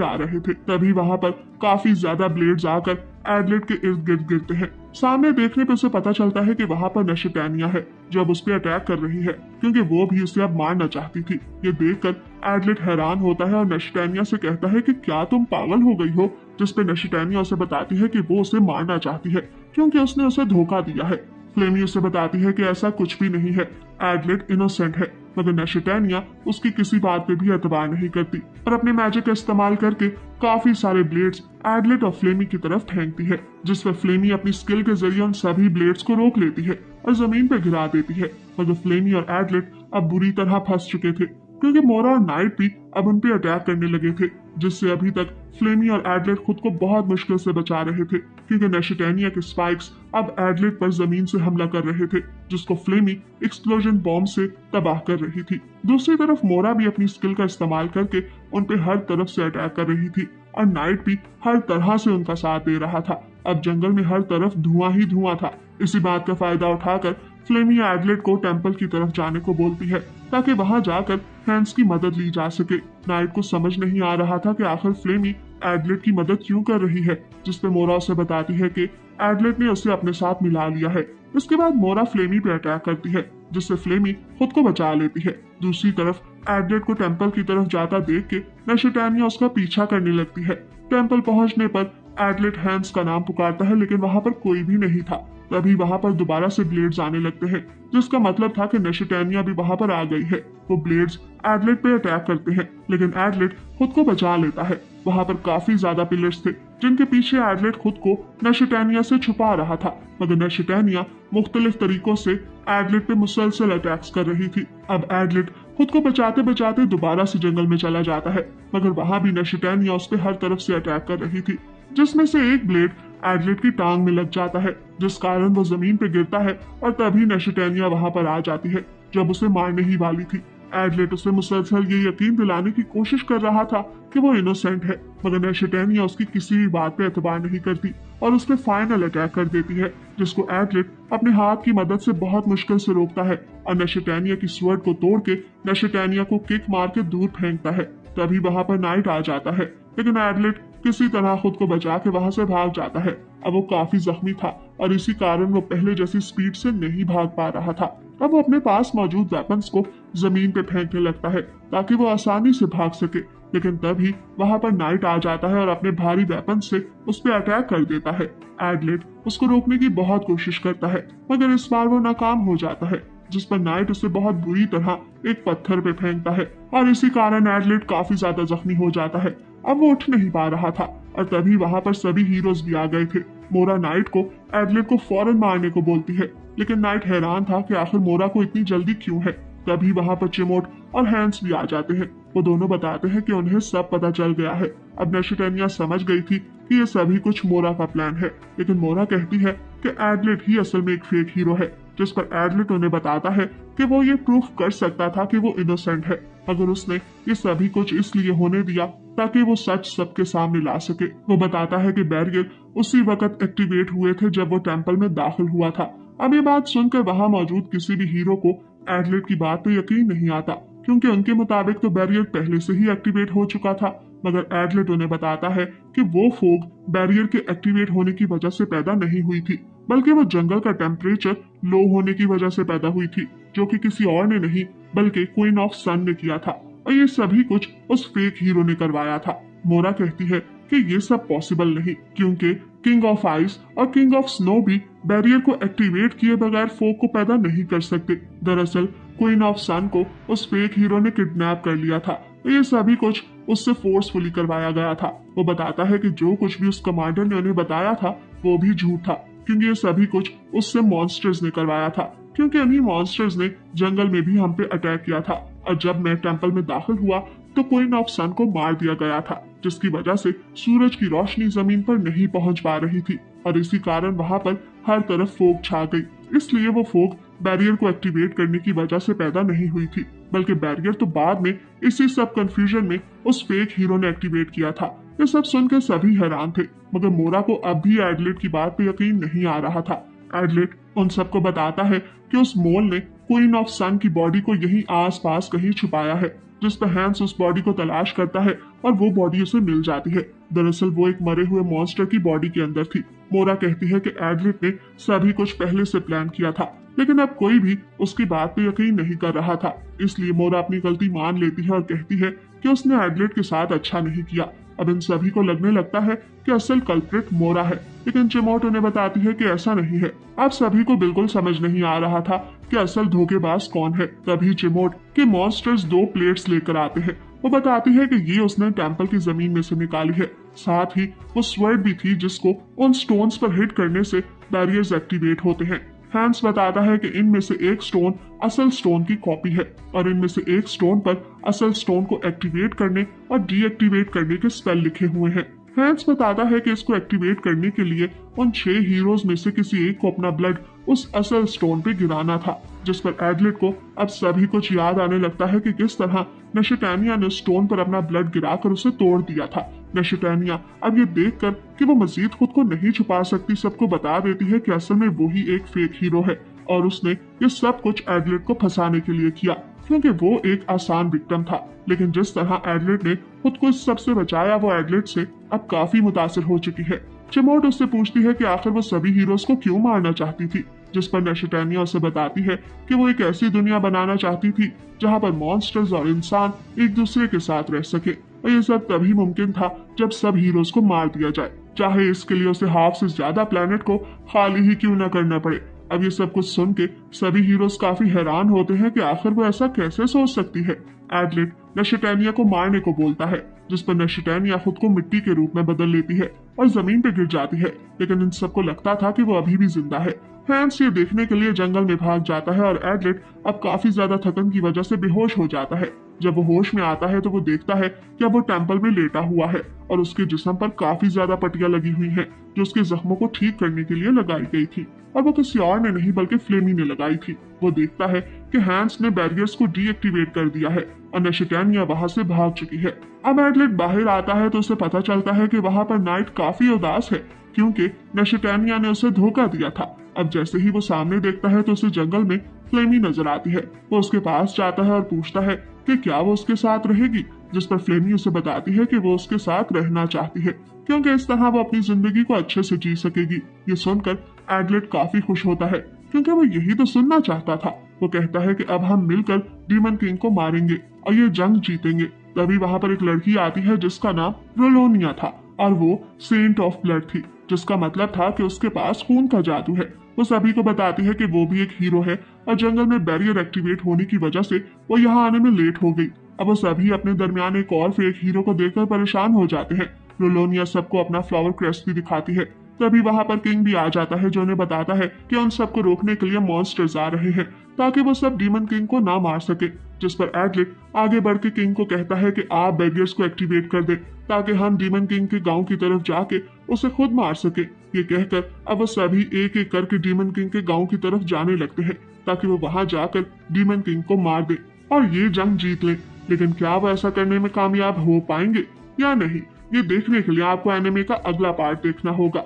आ रहे थे। तभी वहां पर काफी ज्यादा ब्लेड्स आकर एडलेट के इर्द गिर्द गिरते हैं। सामने देखने पे उसे पता चलता है कि वहां पर नशिटानिया है जो अब उस पर अटैक कर रही है, क्योंकि वो भी उसे अब मारना चाहती थी। ये देखकर एडलेट हैरान होता है और नशिटानिया से कहता है कि क्या तुम पागल हो गई हो, जिस पे नशिटानिया उसे बताती है कि वो उसे मारना चाहती है क्योंकि उसने उसे धोखा दिया है। फ्लेमी उसे बताती है कि ऐसा कुछ भी नहीं है, एडलेट इनोसेंट है। मगर नशिटानिया उसकी किसी बात पे भी एतबार नहीं करती और अपने मैजिक का इस्तेमाल करके काफी सारे ब्लेड्स एडलेट और फ्लेमी की तरफ फेंकती है, जिस पर फ्लेमी अपनी स्किल के जरिए उन सभी ब्लेड्स को रोक लेती है और जमीन पर गिरा देती है। मगर फ्लेमी और एडलेट अब बुरी तरह फंस चुके थे, क्योंकि मोरा और नाइट भी अब उन पे अटैक करने लगे थे। जिससे अभी तक फ्लेमी और एडलेट खुद को बहुत मुश्किल से बचा रहे थे, क्योंकि नेशिटेनिया के स्पाइक्स अब एडलेट पर जमीन से हमला कर रहे थे, जिसको फ्लेमी एक्सप्लोजन बॉम्ब से तबाह कर रही थी। दूसरी तरफ मोरा भी अपनी स्किल का इस्तेमाल करके उन पे हर तरफ से अटैक कर रही थी और नाइट भी हर तरह से उनका साथ दे रहा था। अब जंगल में हर तरफ धुआं ही धुआं था। इसी बात का फायदा उठाकर फ्लेमी एडलेट को टेंपल की तरफ जाने को बोलती है, ताकि वहां जाकर हैंस की मदद ली जा सके। नाइट को समझ नहीं आ रहा था कि आखिर फ्लेमी एडलेट की मदद क्यों कर रही है, जिसपे मोरा उसे बताती है कि एडलेट ने उसे अपने साथ मिला लिया है। इसके बाद मोरा फ्लेमी पे अटैक करती है, जिससे फ्लेमी खुद को बचा लेती है। दूसरी तरफ एडलेट को टेंपल की तरफ जाता देख के नेशिटेनिया उसका पीछा करने लगती है। टेंपल पहुंचने पर एडलेट हैंस का नाम पुकारता है, लेकिन वहां पर कोई भी नहीं था। तभी वहां पर दोबारा से ब्लेड्स आने लगते हैं, जिसका मतलब था कि नेशिटेनिया भी वहां पर आ गई है। वो ब्लेड्स एडलेट पे अटैक करते हैं, लेकिन एडलेट खुद को बचा लेता है। वहां पर काफी ज्यादा पिलर्स थे, जिनके पीछे एडलेट खुद को नेशिटेनिया से छुपा रहा था, मगर नेशिटेनिया मुख्तलिफ तरीकों से एडलेट पे मुसलसल अटैक्स कर रही थी। अब एडलेट खुद को बचाते बचाते दोबारा से जंगल में चला जाता है, मगर वहां भी नेशिटेनिया उस पर हर तरफ से अटैक कर रही थी, जिसमें से एक ब्लेड एडलेट की टांग में लग जाता है, जिस कारण वो जमीन पे गिरता है और तभी नेशिटेनिया वहां पर आ जाती है, जब उसे मारने ही वाली थी। एडलेट उसे मुसलसल ये यकीन दिलाने की कोशिश कर रहा था कि वो इनोसेंट है, मगर नेशिटेनिया उसकी किसी भी बात पे एतबार नहीं करती और उस पर फाइनल अटैक कर देती है, जिसको एडलेट अपने हाथ की मदद से बहुत मुश्किल से रोकता है और नेशिटेनिया की स्वर्ड को तोड़ के नेशिटेनिया को किक मार के दूर फेंकता है। तभी वहां पर नाइट आ जाता है, लेकिन एडलेट किसी तरह खुद को बचा के वहां से भाग जाता है। अब वो काफी जख्मी था और इसी कारण वो पहले जैसी स्पीड से नहीं भाग पा रहा था। अब वो अपने पास मौजूद वेपन्स को जमीन पे फेंकने लगता है ताकि वो आसानी से भाग सके, लेकिन तभी वहां पर नाइट आ जाता है और अपने भारी वेपन से उस पर अटैक कर देता है। एडलेट उसको रोकने की बहुत कोशिश करता है, मगर इस बार वो नाकाम हो जाता है, जिस पर नाइट उसे बहुत बुरी तरह एक पत्थर पे फेंकता है और इसी कारण एडलेट काफी ज्यादा जख्मी हो जाता है। अब वो उठ नहीं पा रहा था और तभी वहां पर सभी हीरोज भी आ गए थे। मोरा नाइट को एडलेट को फौरन मारने को बोलती है, लेकिन नाइट हैरान था कि आखिर मोरा को इतनी जल्दी क्यों है। तभी वहां पर चिमोट और हैंस भी आ जाते हैं। वो दोनों बताते हैं कि उन्हें सब पता चल गया है। अब नेशिटेनिया समझ गई थी कि ये सभी कुछ मोरा का प्लान है, लेकिन मोरा कहती है कि एडलेट ही असल में एक फेक हीरो है, जिस पर एडलेट उन्हें बताता है कि वो ये प्रूफ कर सकता था कि वो इनोसेंट है, मगर उसने ये सभी कुछ इसलिए होने दिया ताकि वो सच सबके सामने ला सके। वो बताता है कि बैरियर उसी वक्त एक्टिवेट हुए थे जब वो टेंपल में दाखिल हुआ था। अब ये बात सुनकर वहां मौजूद किसी भी हीरो को एडलेट की बात पे यकीन नहीं आता, क्योंकि उनके मुताबिक तो बैरियर पहले से ही एक्टिवेट हो चुका था। मगर एडलेट उन्हें बताता है कि वो फोग बैरियर के एक्टिवेट होने की वजह से पैदा नहीं हुई थी, बल्कि वो जंगल का टेम्परेचर लो होने की वजह से पैदा हुई थी, जो कि किसी और ने नहीं बल्कि क्वीन ऑफ सन ने किया था, और ये सभी कुछ उस फेक हीरो ने करवाया था। मोरा कहती है कि ये सब पॉसिबल नहीं, क्योंकि किंग ऑफ आइस और किंग ऑफ स्नो भी बैरियर को एक्टिवेट किए बगैर फोग को पैदा नहीं कर सकते। दरअसल क्वीन ऑफ सन को उस फेक हीरो ने किडनैप कर लिया था। ये सभी कुछ उससे फोर्सफुली करवाया गया था। वो बताता है कि जो कुछ भी उस कमांडर ने उन्हें बताया था वो भी झूठ था, क्योंकि ये सभी कुछ उससे मॉन्स्टर्स ने करवाया था, क्योंकि उन्हीं मॉन्स्टर्स ने जंगल में भी हम पे अटैक किया था और जब मैं टेंपल में दाखिल हुआ तो क्वीन ऑफ सन को मार दिया गया था, जिसकी वजह से सूरज की रोशनी जमीन पर नहीं पहुंच पा रही थी और इसी कारण वहां पर हर तरफ फोग छा गई। इसलिए वो फोग बैरियर को एक्टिवेट करने की वजह से पैदा नहीं हुई थी, बल्कि बैरियर तो बाद में इसी सब कंफ्यूजन में उस फेक हीरो ने एक्टिवेट किया था। ये सब सुनकर सभी हैरान थे, मगर मोरा को अब भी एडलेट की बात पे यकीन नहीं आ रहा था। एडलेट उन सबको बताता है कि उस मोल ने क्वीन ऑफ सन की बॉडी को यहीं आसपास कहीं छुपाया है, जिस पर हैंस उस बॉडी को तलाश करता है और वो बॉडी उसे मिल जाती है। दरअसल वो एक मरे हुए मॉन्स्टर की बॉडी के अंदर थी। मोरा कहती है कि एडलेट ने सभी कुछ पहले से प्लान किया था, लेकिन अब कोई भी उसकी बात पे यकीन नहीं कर रहा था। इसलिए मोरा अपनी गलती मान लेती है और कहती है कि उसने एडलेट के साथ अच्छा नहीं किया। अब इन सभी को लगने लगता है कि असल कल्प्रिट मोरा है, लेकिन चिमोट उन्हें बताती है कि ऐसा नहीं है। अब सभी को बिल्कुल समझ नहीं आ रहा था कि असल धोखेबाज कौन है। तभी चिमोट के मॉन्स्टर्स 2 प्लेट्स लेकर आते हैं। वो बताती है कि ये उसने टेंपल की जमीन में से निकाली है। साथ ही वो स्वर्ड भी थी जिसको उन स्टोन्स पर हिट करने से बैरियर्स एक्टिवेट होते हैं। हैंस बताता है कि इनमें से एक स्टोन असल स्टोन की कॉपी है और इनमें से एक स्टोन पर असल स्टोन को एक्टिवेट करने और डीएक्टिवेट करने के स्पेल लिखे हुए हैं। हैंस बताता है कि इसको एक्टिवेट करने के लिए उन 6 हीरोज में से किसी एक को अपना ब्लड उस असल स्टोन पे गिराना था, जिस पर एडलेट को अब सभी कुछ याद आने लगता है कि किस तरह नशिटानिया ने स्टोन पर अपना ब्लड गिराकर उसे तोड़ दिया था। नशिटानिया अब ये देखकर कि वो मजीद खुद को नहीं छुपा सकती, सबको बता देती है कि असल में वो ही एक फेक हीरो है और उसने ये सब कुछ एडलेट को फंसाने के लिए किया, क्योंकि वो एक आसान विक्टिम था। लेकिन जिस तरह एडलेट ने खुद को इस सबसे बचाया, वो एडलेट से अब काफी मुतासिर हो चुकी है। चिमोट उससे पूछती है कि आखिर वो सभी हीरोज को क्यों मारना चाहती थी, जिस पर नशिटानिया उसे बताती है कि वो एक ऐसी दुनिया बनाना चाहती थी जहाँ पर मॉन्स्टर्स और इंसान एक दूसरे के साथ रह सके, और ये सब तभी मुमकिन था जब सब हीरोज को मार दिया जाए, चाहे इसके लिए उसे हाफ से ज्यादा प्लेनेट को खाली ही क्यों न करना पड़े। अब ये सब कुछ सुन के सभी हीरोज काफी हैरान होते हैं कि आखिर वो ऐसा कैसे सोच सकती है। एडलेट नशिटानिया को मारने को बोलता है, जिस पर नशिटानिया खुद को मिट्टी के रूप में बदल लेती है और जमीन पे गिर जाती है, लेकिन इन सबको लगता था कि वो अभी भी जिंदा है। हैंस ये देखने के लिए जंगल में भाग जाता है और एडलेट अब काफी ज्यादा थकन की वजह से बेहोश हो जाता है। जब वो होश में आता है तो वो देखता है कि अब वो टेंपल में लेटा हुआ है और उसके जिस्म पर काफी ज्यादा पट्टियां लगी हुई हैं, जो उसके जख्मों को ठीक करने के लिए लगाई गई थी, और वो किसी और ने नहीं बल्कि फ्लेमी ने लगाई थी। वो देखता है कि हैंस ने बैरियर्स को डीएक्टिवेट कर दिया है और नशिटानिया वहां से भाग चुकी है। अब एडलेट बाहर आता है तो उसे पता चलता है कि वहां पर नाइट काफी उदास है, क्योंकि नशिटानिया ने उसे धोखा दिया था। अब जैसे ही वो सामने देखता है तो उसे जंगल में फ्लेमी नजर आती है। वो उसके पास जाता है और पूछता है कि क्या वो उसके साथ रहेगी, जिस पर फ्लेमी उसे बताती है कि वो उसके साथ रहना चाहती है, क्योंकि इस तरह वो अपनी जिंदगी को अच्छे से जी सकेगी। ये सुनकर एडलेट काफी खुश होता है, क्योंकि वो यही तो सुनना चाहता था। वो कहता है कि अब हम मिलकर डीमन किंग को मारेंगे और ये जंग जीतेंगे। तभी वहां पर एक लड़की आती है जिसका नाम रोलोनिया था और वो सेंट ऑफ ब्लड थी, जिसका मतलब था कि उसके पास खून का जादू है। वो सभी को बताती है कि वो भी एक हीरो है और जंगल में बैरियर एक्टिवेट होने की वजह से वो यहाँ आने में लेट हो गई। अब वो सभी अपने दरमियान एक और फेक हीरो को देखकर परेशान हो जाते हैं। रोलोनिया सबको अपना फ्लावर क्रेस्ट भी दिखाती है। तभी वहां पर किंग भी आ जाता है, जो उन्हें बताता है कि उन सबको रोकने के लिए मॉन्स्टर्स आ रहे हैं ताकि वो सब डीमन किंग को ना मार सके। जिस पर एडलेट आगे बढ़ के किंग को कहता है कि आप बैरियर्स को एक्टिवेट कर दे ताकि हम डीमन किंग के गांव की तरफ जाके उसे खुद मार सके। ये कहकर अब वो सभी एक एक करके डीमन किंग के गांव की तरफ जाने लगते हैं ताकि वो वहां जाकर डीमन किंग को मार दे और ये जंग जीत ले। लेकिन क्या वो ऐसा करने में कामयाब हो पाएंगे या नहीं, ये देखने के लिए आपको एनिमे का अगला पार्ट देखना होगा।